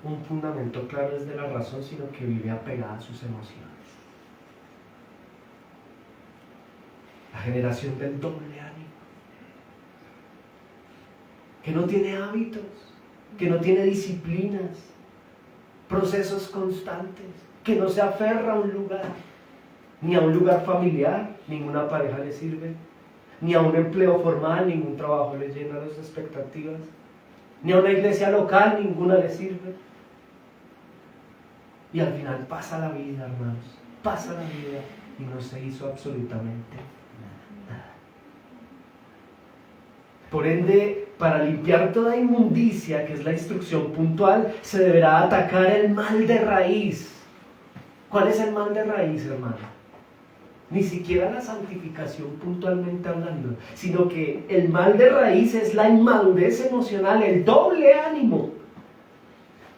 un fundamento claro desde la razón, sino que vive apegada a sus emociones. La generación del doble ánimo, que no tiene hábitos, que no tiene disciplinas, procesos constantes, que no se aferra a un lugar, ni a un lugar familiar, ninguna pareja le sirve, ni a un empleo formal, ningún trabajo le llena las expectativas, ni a una iglesia local, ninguna le sirve. Y al final pasa la vida, hermanos, pasa la vida y no se hizo absolutamente nada. Por ende, para limpiar toda inmundicia, que es la instrucción puntual, se deberá atacar el mal de raíz. ¿Cuál es el mal de raíz, hermano? Ni siquiera la santificación puntualmente hablando, sino que el mal de raíz es la inmadurez emocional, el doble ánimo.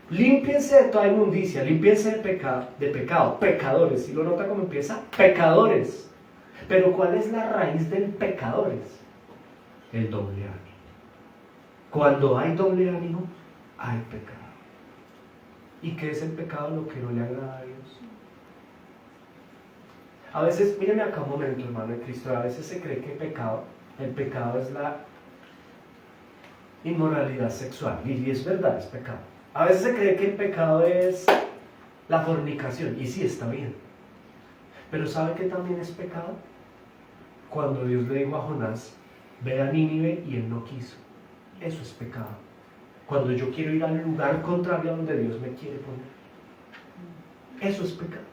Límpiense de toda inmundicia, límpiense de pecado, pecadores. ¿Sí lo nota cómo empieza? Pecadores. Pero ¿cuál es la raíz del pecadores? El doble ánimo. Cuando hay doble ánimo, hay pecado. ¿Y qué es el pecado? Lo que no le agrada a Dios. A veces, míreme acá un momento, hermano de Cristo, a veces se cree que el pecado es la inmoralidad sexual, y es verdad, es pecado. A veces se cree que el pecado es la fornicación, y sí, está bien. Pero ¿sabe qué también es pecado? Cuando Dios le dijo a Jonás, ve a Nínive, y él no quiso. Eso es pecado. Cuando yo quiero ir al lugar contrario a donde Dios me quiere poner. Eso es pecado.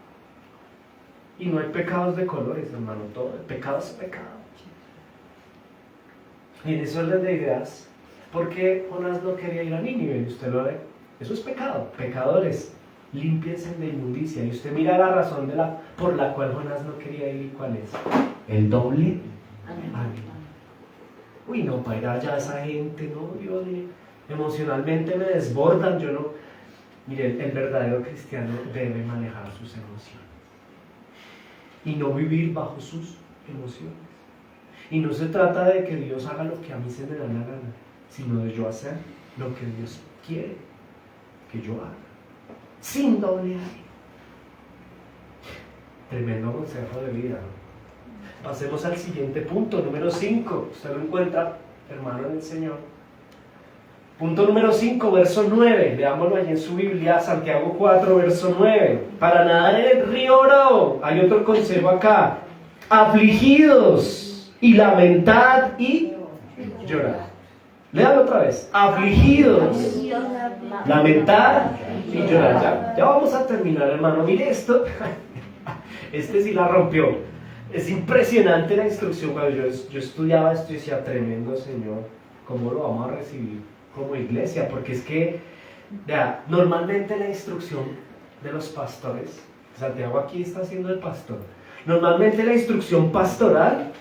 Y no hay pecados de colores, hermano, todo el pecado es pecado. Y en ese orden de ideas, ¿por qué Jonás no quería ir a Nínive? Usted lo ve, eso es pecado. Pecadores, límpiense de inmundicia. Y usted mira la razón por la cual Jonás no quería ir, ¿cuál es? El doble ánimo. Uy, no, para ir allá esa gente, no, Dios mío, emocionalmente me desbordan, yo no. Mire, el verdadero cristiano debe manejar sus emociones y no vivir bajo sus emociones. Y no se trata de que Dios haga lo que a mí se me da la gana, sino de yo hacer lo que Dios quiere que yo haga, sin doble ánimo. Tremendo consejo de vida, ¿no? Pasemos al siguiente punto, número 5. Usted lo encuentra, hermano en el Señor. Punto número 5, verso 9. Leámoslo allí en su Biblia, Santiago 4, verso 9. Para nadar en el río Bravo, hay otro consejo acá. Afligidos y lamentad y llorad. Léalo otra vez. Afligidos, lamentad y llorar. Ya vamos a terminar, hermano. Mire esto. Este sí la rompió. Es impresionante la instrucción. Cuando yo estudiaba esto y decía, tremendo Señor, ¿cómo lo vamos a recibir como iglesia? Porque es que, vea, normalmente la instrucción de los pastores, Santiago aquí está siendo el pastor, normalmente la instrucción pastoral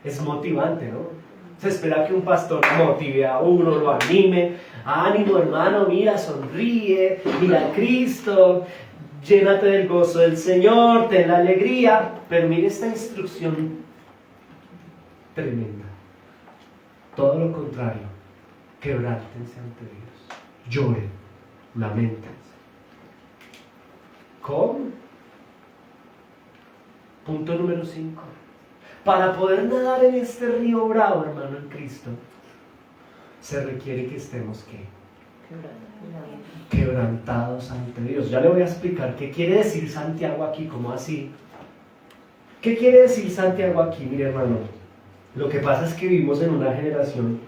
es motivante, ¿no? Se espera que un pastor motive a uno, lo anime, ánimo hermano, mira, sonríe, mira a Cristo, llénate del gozo del Señor, ten la alegría. Pero mire esta instrucción tremenda. Todo lo contrario, quebrántense ante Dios, lloren, lamentense. ¿Cómo? Punto número 5. Para poder nadar en este río bravo, hermano, en Cristo, se requiere que estemos, ¿qué? Quebrantados ante Dios. Ya le voy a explicar qué quiere decir Santiago aquí, ¿cómo así? ¿Qué quiere decir Santiago aquí? Mire, hermano, lo que pasa es que vivimos en una generación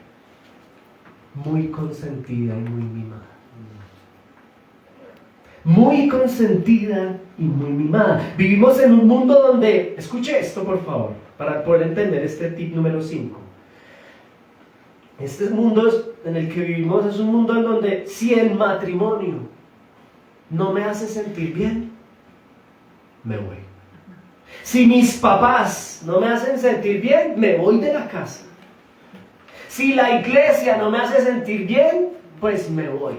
muy consentida y muy mimada. Muy consentida y muy mimada. Vivimos en un mundo donde, escuche esto por favor, para poder entender este tip número 5. Este mundo en el que vivimos es un mundo en donde si el matrimonio no me hace sentir bien, me voy. Si mis papás no me hacen sentir bien, me voy de la casa. Si la iglesia no me hace sentir bien, pues me voy.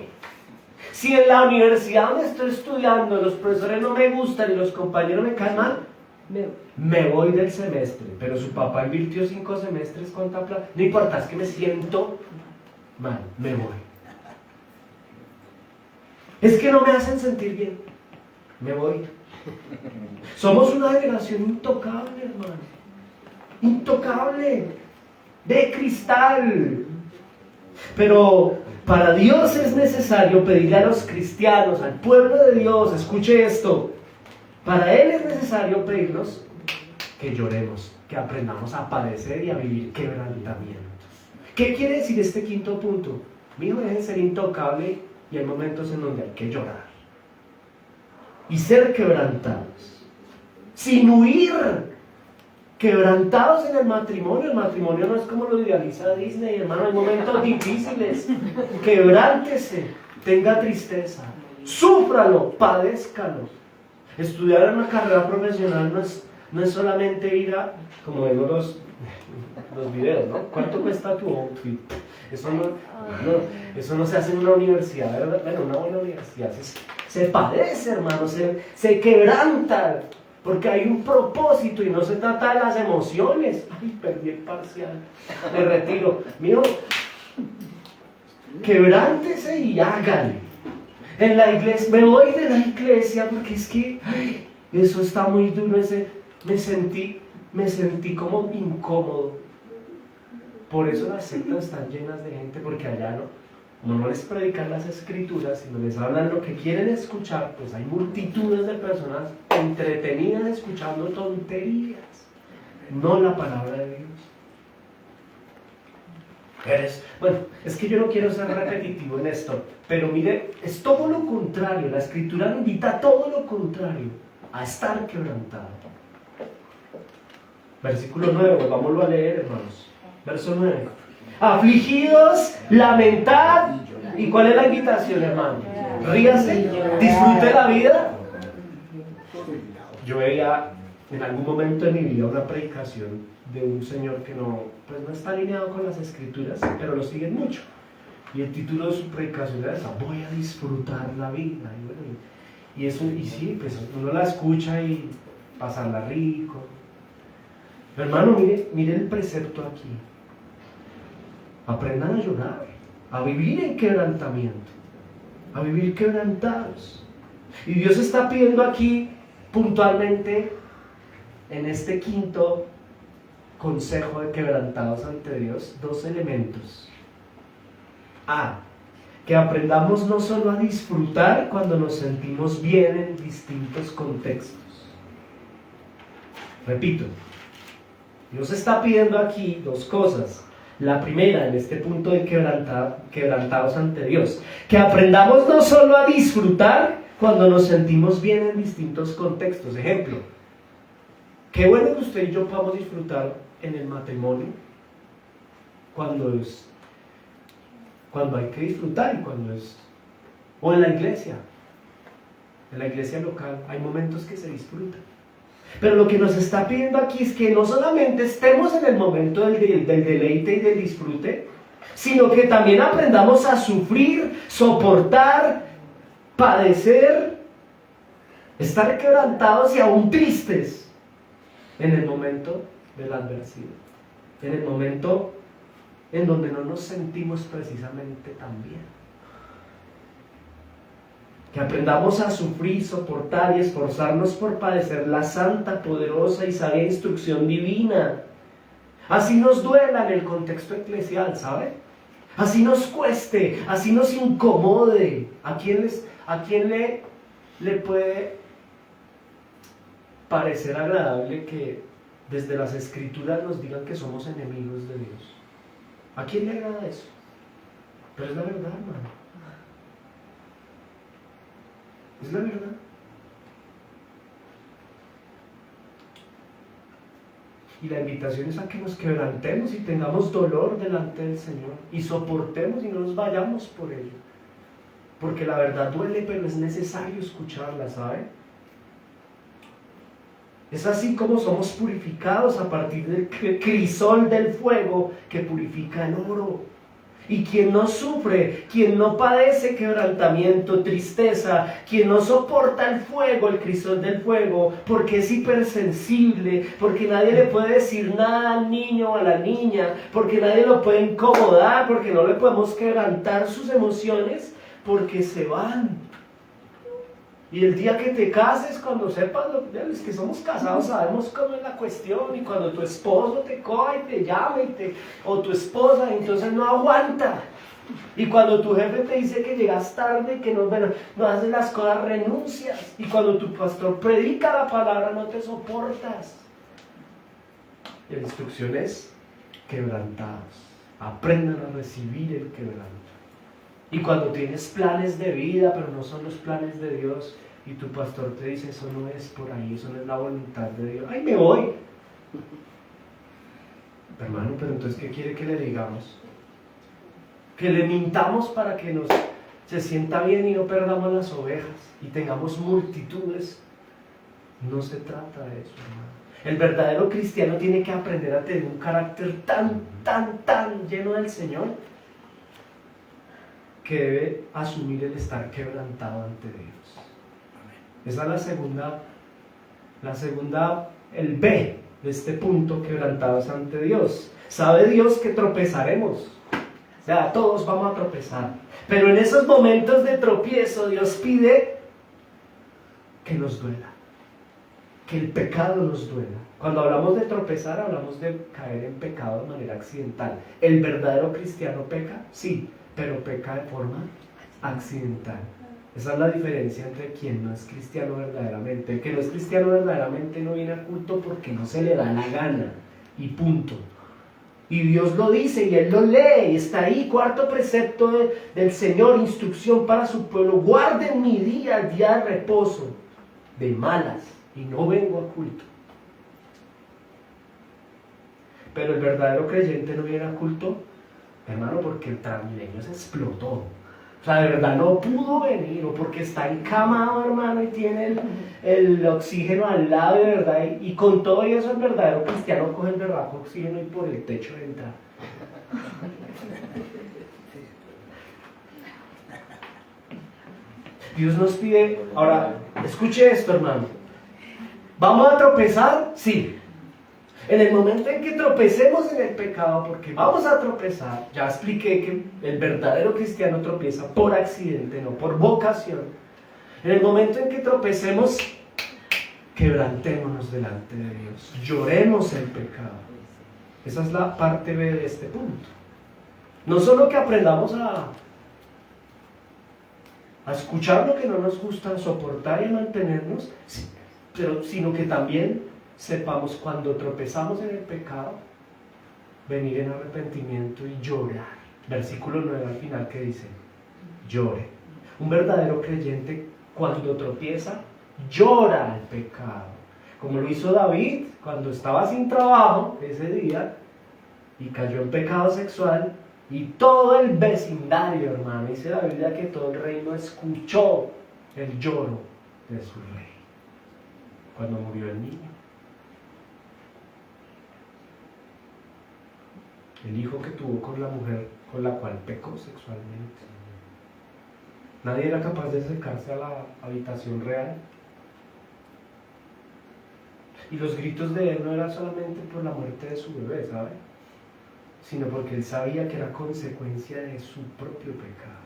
Si en la universidad donde estoy estudiando los profesores no me gustan y los compañeros me caen mal, me voy del semestre. Pero su papá invirtió 5 semestres, ¿cuánta plata? No importa, es que me siento mal, me voy. Es que no me hacen sentir bien, me voy. Somos una generación intocable, hermano. Intocable, de cristal. Pero para Dios es necesario pedirle a los cristianos, al pueblo de Dios, escuche esto, para Él es necesario pedirnos que lloremos, que aprendamos a padecer y a vivir quebrantamientos. ¿Qué quiere decir este 5.? Mi hijo, deje de ser intocable y hay momentos en donde hay que llorar y ser quebrantados, sin huir. Quebrantados en el matrimonio no es como lo idealiza Disney, hermano, hay momentos difíciles. Quebrántese, tenga tristeza, súfralo, padézcalo. Estudiar en una carrera profesional no es solamente ir a, como vemos los videos, ¿no? ¿Cuánto cuesta tu outfit? Eso no se hace en una universidad, ¿verdad? Bueno, una buena universidad se padece, hermano, se quebranta. Porque hay un propósito y no se trata de las emociones. Ay, perdí el parcial, me retiro. Mío, quebrántese y hágale. En la iglesia, me voy de la iglesia porque es que eso está muy duro. Me sentí como incómodo. Por eso las sectas están llenas de gente, porque allá no les predican las escrituras, sino les hablan lo que quieren escuchar. Pues hay multitudes de personas entretenidas escuchando tonterías, no la palabra de Dios. Bueno, es que yo no quiero ser repetitivo en esto, pero mire, es todo lo contrario. La escritura nos invita a todo lo contrario, a estar quebrantado. Versículo 9, volvámoslo a leer, hermanos. Verso 9. Afligidos, lamentad. ¿Y cuál es la invitación, hermano? Ríase, disfrute la vida. Yo veía en algún momento de mi vida una predicación de un señor que no está alineado con las escrituras, pero lo siguen mucho. Y el título de su predicación era esa: voy a disfrutar la vida. Y sí, pues uno la escucha y pasarla rico. Pero hermano, mire el precepto aquí. Aprendan a llorar, a vivir en quebrantamiento, a vivir quebrantados. Y Dios está pidiendo aquí puntualmente, en este 5 consejo de quebrantados ante Dios, 2 elementos. A, que aprendamos no solo a disfrutar cuando nos sentimos bien en distintos contextos. Repito, Dios está pidiendo aquí 2 cosas. La primera, en este punto de quebrantados ante Dios, que aprendamos no solo a disfrutar cuando nos sentimos bien en distintos contextos. Ejemplo, qué bueno que usted y yo podamos disfrutar en el matrimonio cuando hay que disfrutar y o en la iglesia local, hay momentos que se disfrutan. Pero lo que nos está pidiendo aquí es que no solamente estemos en el momento del deleite y del disfrute, sino que también aprendamos a sufrir, soportar, padecer, estar quebrantados y aún tristes en el momento de la adversidad, en el momento en donde no nos sentimos precisamente tan bien. Que aprendamos a sufrir, soportar y esforzarnos por padecer la santa, poderosa y sabia instrucción divina. Así nos duela en el contexto eclesial, ¿sabe? Así nos cueste, así nos incomode. ¿A quién le puede parecer agradable que desde las Escrituras nos digan que somos enemigos de Dios? ¿A quién le agrada eso? Pero es la verdad, hermano. Es la verdad. Y la invitación es a que nos quebrantemos y tengamos dolor delante del Señor y soportemos y no nos vayamos por ello. Porque la verdad duele, pero es necesario escucharla, ¿sabe? Es así como somos purificados a partir del crisol del fuego que purifica el oro. Y quien no sufre, quien no padece quebrantamiento, tristeza, quien no soporta el fuego, el crisol del fuego, porque es hipersensible, porque nadie le puede decir nada al niño o a la niña, porque nadie lo puede incomodar, porque no le podemos quebrantar sus emociones, porque se van. Y el día que te cases, cuando sepas, los que somos casados sabemos cómo es la cuestión, y cuando tu esposo te coja y te llama, o tu esposa, entonces no aguanta. Y cuando tu jefe te dice que llegas tarde, que no haces las cosas, renuncias. Y cuando tu pastor predica la palabra, no te soportas. Y la instrucción es quebrantados. Aprendan a recibir el quebranto. Y cuando tienes planes de vida, pero no son los planes de Dios, y tu pastor te dice, eso no es por ahí, eso no es la voluntad de Dios, ¡ay, me voy! Hermano, pero entonces, ¿qué quiere que le digamos? Que le mintamos para que se sienta bien y no perdamos las ovejas y tengamos multitudes. No se trata de eso, hermano. El verdadero cristiano tiene que aprender a tener un carácter tan lleno del Señor, que debe asumir el estar quebrantado ante Dios. Esa es la segunda, el B de este punto, quebrantados ante Dios. Sabe Dios que tropezaremos. O sea, todos vamos a tropezar. Pero en esos momentos de tropiezo, Dios pide que nos duela, que el pecado nos duela. Cuando hablamos de tropezar, hablamos de caer en pecado de manera accidental. ¿El verdadero cristiano peca? Sí, pero peca de forma accidental. Esa es la diferencia entre quien no es cristiano verdaderamente. El que no es cristiano verdaderamente no viene a culto porque no se le da la gana, y punto. Y Dios lo dice y Él lo lee, y está ahí, cuarto precepto del Señor, instrucción para su pueblo: guarden mi día, el día de reposo, de malas, y no vengo a culto. Pero el verdadero creyente no viene a culto, hermano, porque el Transmilenio se explotó. O sea, de verdad no pudo venir, o porque está encamado, hermano, y tiene el oxígeno al lado, de verdad. Y con todo eso, el verdadero cristiano coge el verdadero oxígeno y por el techo entra. Dios nos pide, ahora, escuche esto, hermano. ¿Vamos a tropezar? Sí. En el momento en que tropecemos en el pecado, porque vamos a tropezar, ya expliqué que el verdadero cristiano tropieza por accidente, no por vocación. En el momento en que tropecemos, quebrantémonos delante de Dios, lloremos el pecado. Esa es la parte B de este punto. No solo que aprendamos a escuchar lo que no nos gusta, a soportar y a mantenernos, sino que también sepamos, cuando tropezamos en el pecado, venir en arrepentimiento y llorar. Versículo 9 al final que dice, llore. Un verdadero creyente cuando tropieza, llora el pecado. Como lo hizo David cuando estaba sin trabajo ese día y cayó en pecado sexual y todo el vecindario, hermano, dice la Biblia que todo el reino escuchó el lloro de su rey cuando murió el niño. El hijo que tuvo con la mujer con la cual pecó sexualmente. Nadie era capaz de acercarse a la habitación real. Y los gritos de él no eran solamente por la muerte de su bebé, ¿sabe? Sino porque él sabía que era consecuencia de su propio pecado.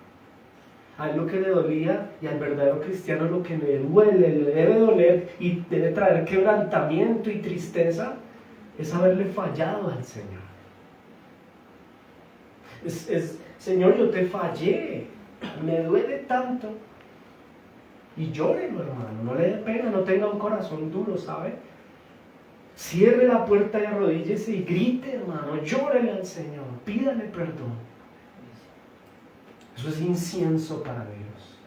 A él lo que le dolía, y al verdadero cristiano lo que le duele, le debe doler y debe traer quebrantamiento y tristeza, es haberle fallado al Señor. Señor, yo te fallé, me duele tanto. Y llórelo, hermano, no le dé pena, no tenga un corazón duro, ¿sabe? Cierre la puerta y arrodíllese y grite, hermano, llórele al Señor, pídale perdón. Eso es incienso para Dios.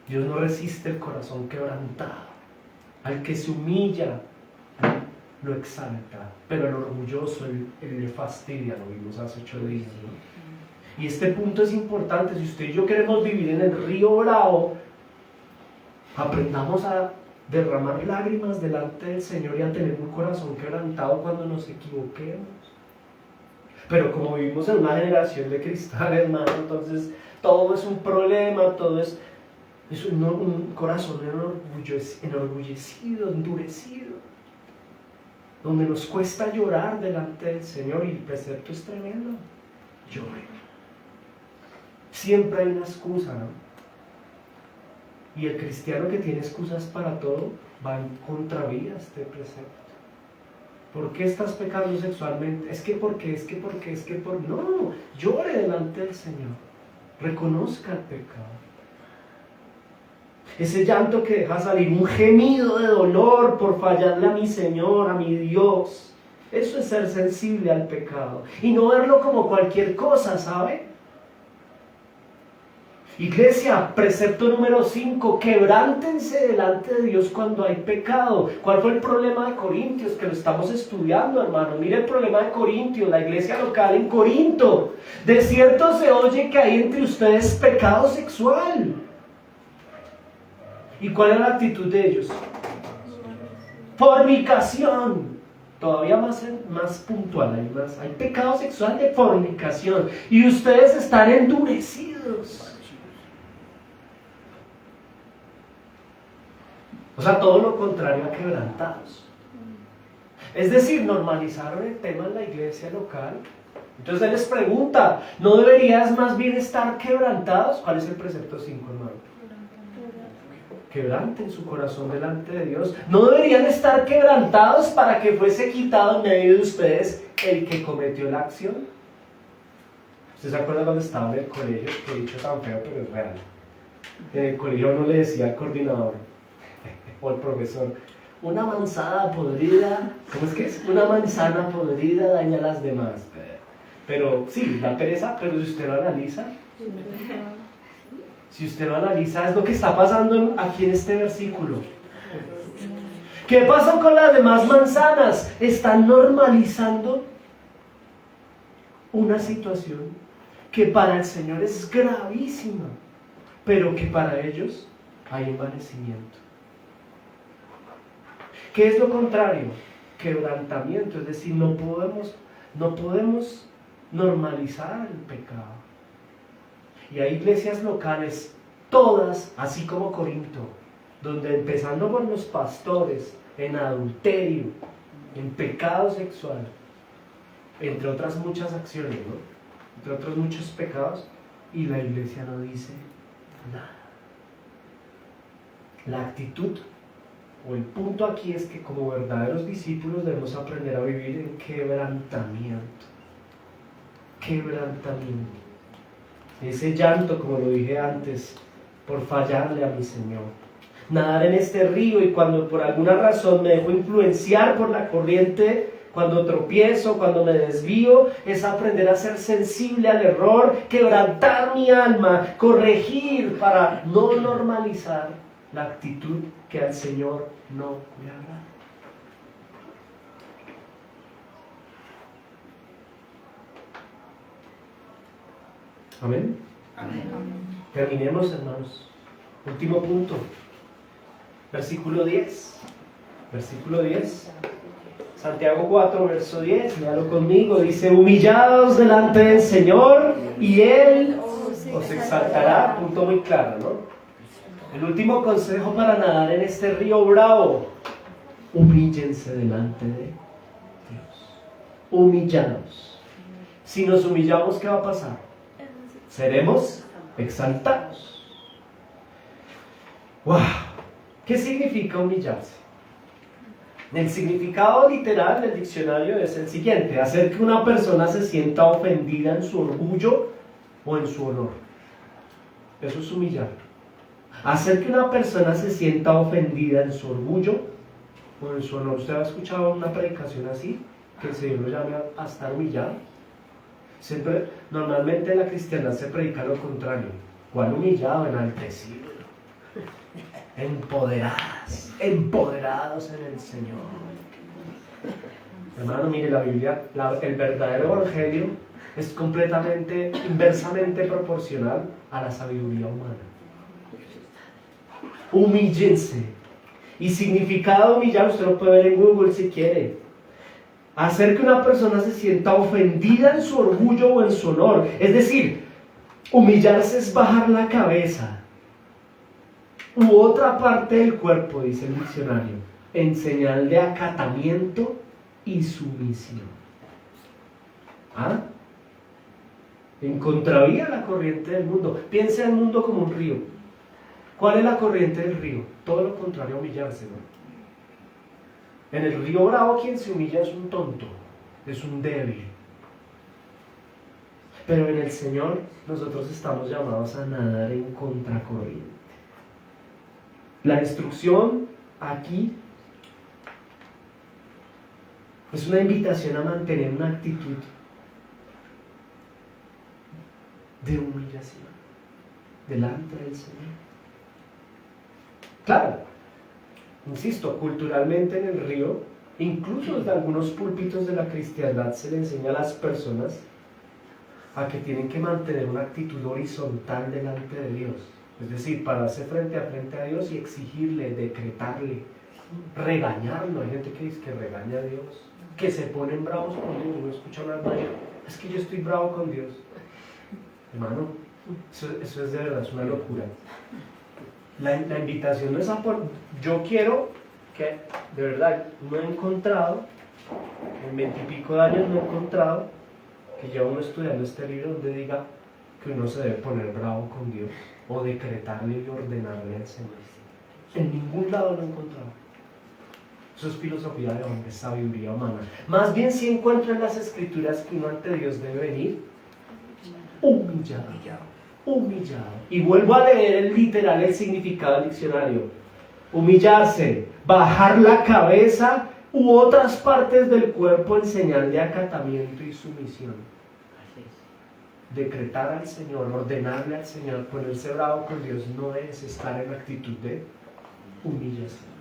Dios no resiste el corazón quebrantado. Al que se humilla, lo exalta, pero el orgulloso, él le fastidia, lo vimos hace 8 días, ¿no? Y este punto es importante. Si usted y yo queremos vivir en el río Bravo, aprendamos a derramar lágrimas delante del Señor y a tener un corazón quebrantado cuando nos equivoquemos. Pero como vivimos en una generación de cristal, hermano, entonces todo es un problema, todo es un corazón enorgullecido, endurecido, donde nos cuesta llorar delante del Señor, y el precepto es tremendo: llore. Siempre hay una excusa, ¿no? Y el cristiano que tiene excusas para todo va en contravía a este precepto. ¿Por qué estás pecando sexualmente? No, llore delante del Señor. Reconozca el pecado. Ese llanto que deja salir un gemido de dolor por fallarle a mi Señor, a mi Dios. Eso es ser sensible al pecado. Y no verlo como cualquier cosa, ¿sabe? Iglesia, precepto número 5, quebrántense delante de Dios cuando hay pecado. ¿Cuál fue el problema de Corintios? Que lo estamos estudiando, hermano. Mire el problema de Corintios, la iglesia local en Corinto. De cierto se oye que hay entre ustedes pecado sexual. ¿Y cuál es la actitud de ellos? Fornicación. Todavía más puntual, hay pecado sexual de fornicación. Y ustedes están endurecidos. O sea, todo lo contrario a quebrantados. Es decir, normalizaron el tema en la iglesia local. Entonces él les pregunta, ¿no deberías más bien estar quebrantados? ¿Cuál es el precepto 5, hermano? Quebranten su corazón delante de Dios. ¿No deberían estar quebrantados para que fuese quitado en medio de ustedes el que cometió la acción? ¿Usted se acuerda cuando estaba en el colegio? Que he dicho tan feo, pero es real. En el colegio uno le decía al coordinador o al profesor: una manzana podrida, ¿cómo es que es? Una manzana podrida daña a las demás. Pero sí, da pereza, pero si usted lo analiza, es lo que está pasando aquí en este versículo. ¿Qué pasó con las demás manzanas? Están normalizando una situación que para el Señor es gravísima, pero que para ellos hay envanecimiento. ¿Qué es lo contrario? Quebrantamiento, es decir, no podemos normalizar el pecado. Y hay iglesias locales, todas, así como Corinto, donde empezando por los pastores, en adulterio, en pecado sexual, entre otras muchas acciones, ¿no? Entre otros muchos pecados, y la iglesia no dice nada. La actitud o el punto aquí es que como verdaderos discípulos debemos aprender a vivir en quebrantamiento. Quebrantamiento. Ese llanto, como lo dije antes, por fallarle a mi Señor. Nadar en este río, y cuando por alguna razón me dejo influenciar por la corriente, Cuando tropiezo, cuando me desvío, es aprender a ser sensible al error, quebrantar mi alma, corregir para no normalizar la actitud que al Señor no le agrada. Amén. Amén. Terminemos, hermanos. Último punto. Versículo 10. Versículo 10. Santiago 4, verso 10. Léalo conmigo. Dice: humillados delante del Señor y Él os exaltará. Punto muy claro, ¿no? El último consejo para nadar en este río bravo: humíllense delante de Dios. Humillados. Si nos humillamos, ¿qué va a pasar? Seremos exaltados. ¡Wow! ¿Qué significa humillarse? El significado literal del diccionario es el siguiente: hacer que una persona se sienta ofendida en su orgullo o en su honor. Eso es humillar. Hacer que una persona se sienta ofendida en su orgullo o en su honor. ¿Usted ha escuchado una predicación así? Que el Señor lo llame a estar humillado. Siempre, normalmente en la cristiandad se predica lo contrario. ¿Cuál humillado? Enaltecido. Empoderadas, empoderados en el Señor. Hermano, mire, la Biblia, el verdadero evangelio es completamente, inversamente proporcional a la sabiduría humana. Humíllense. Y significado de humillar, usted lo puede ver en Google si quiere. Hacer que una persona se sienta ofendida en su orgullo o en su honor. Es decir, humillarse es bajar la cabeza u otra parte del cuerpo, dice el diccionario, en señal de acatamiento y sumisión. ¿Ah? En contravía a la corriente del mundo. Piensa en el mundo como un río. ¿Cuál es la corriente del río? Todo lo contrario a humillarse, ¿no? En el río bravo, quien se humilla es un tonto, es un débil. Pero en el Señor nosotros estamos llamados a nadar en contracorriente. La instrucción aquí es una invitación a mantener una actitud de humillación delante del Señor. Claro, insisto, culturalmente en el río, incluso desde algunos púlpitos de la cristiandad, se le enseña a las personas a que tienen que mantener una actitud horizontal delante de Dios. Es decir, pararse frente a Dios y exigirle, decretarle, regañarlo. Hay gente que dice que regaña a Dios, que se ponen bravos con Dios. Uno escucha una hermana: es que yo estoy bravo con Dios. Hermano, eso es de verdad, es una locura. La invitación no es a por... Yo quiero que, de verdad, no he encontrado, en 20 y pico de años no he encontrado que lleva uno estudiando este libro donde diga que uno se debe poner bravo con Dios o decretarle y ordenarle al Señor. En ningún lado lo he encontrado. Eso es filosofía de hombre, sabiduría humana. Más bien sí encuentro en las escrituras que uno ante Dios debe venir humillado. Humillado. Y vuelvo a leer el literal, el significado del diccionario. Humillarse, bajar la cabeza u otras partes del cuerpo en señal de acatamiento y sumisión. Decretar al Señor, ordenarle al Señor, ponerse bravo con Dios no es estar en actitud de humillación.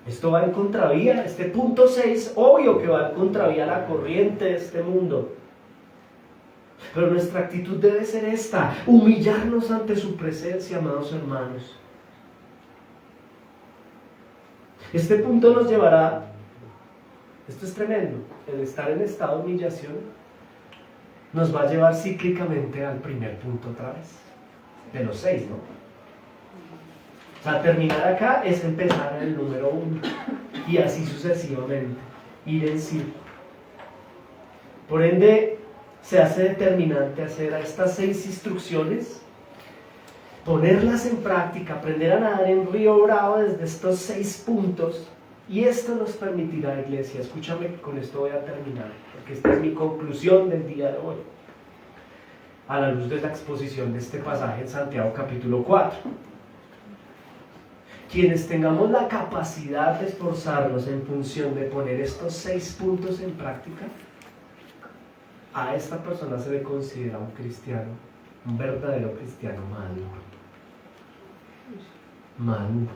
Esto va en contravía, este punto 6, obvio que va en contravía a la corriente de este mundo. Pero nuestra actitud debe ser esta: humillarnos ante su presencia, amados hermanos. Este punto nos llevará, esto es tremendo, el estar en estado de humillación nos va a llevar cíclicamente al primer punto otra vez, de los 6, ¿no? O sea, terminar acá es empezar en el número 1 y así sucesivamente, ir en círculo. Por ende, se hace determinante hacer a estas 6 instrucciones, ponerlas en práctica, aprender a nadar en río bravo desde estos 6 puntos, y esto nos permitirá, iglesia, escúchame, con esto voy a terminar, porque esta es mi conclusión del día de hoy, a la luz de la exposición de este pasaje en Santiago capítulo 4. quienes tengamos la capacidad de esforzarnos en función de poner estos 6 puntos en práctica, a esta persona se le considera un cristiano, un verdadero cristiano maduro. Maduro.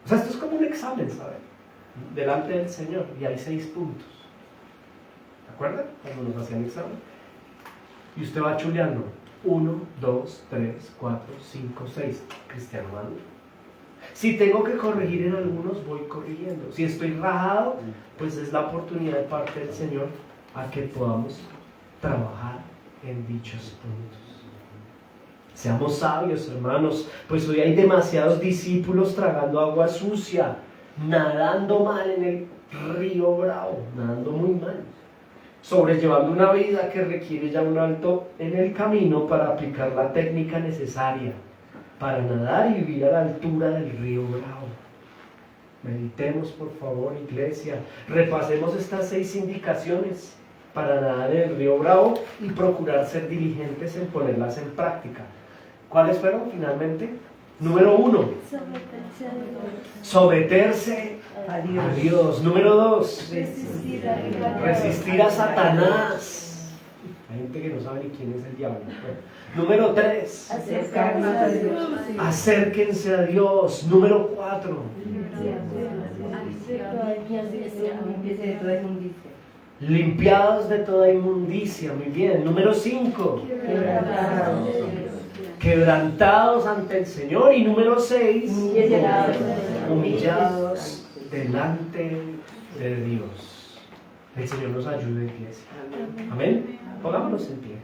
O sea, esto es como un examen, ¿saben? Delante del Señor, y hay 6 puntos. ¿De acuerdo? Cuando nos hacían examen. Y usted va chuleando. 1, 2, 3, 4, 5, 6. Cristiano maduro. Si tengo que corregir en algunos, voy corrigiendo. Si estoy rajado, pues es la oportunidad de parte del Señor a que podamos trabajar en dichos puntos. Seamos sabios, hermanos, pues hoy hay demasiados discípulos tragando agua sucia, nadando mal en el río Bravo, nadando muy mal, sobrellevando una vida que requiere ya un alto en el camino para aplicar la técnica necesaria para nadar y vivir a la altura del río Bravo. Meditemos, por favor, iglesia, repasemos estas 6 indicaciones para nadar en el río Bravo y procurar ser diligentes en ponerlas en práctica. ¿Cuáles fueron finalmente? Número 1, someterse a Dios. Número 2, resistir a Satanás. Hay gente que no sabe ni quién es el diablo. Número 3, Acercarnos a Dios. acérquense a Dios. Número 4, Limpieza de toda inmundicia. limpiados de toda inmundicia. Muy bien. Número 5, quebrantados ante el Señor. Y número 6, humillados delante de Dios. El Señor nos ayude, iglesia. Amén. Pongámonos en pie.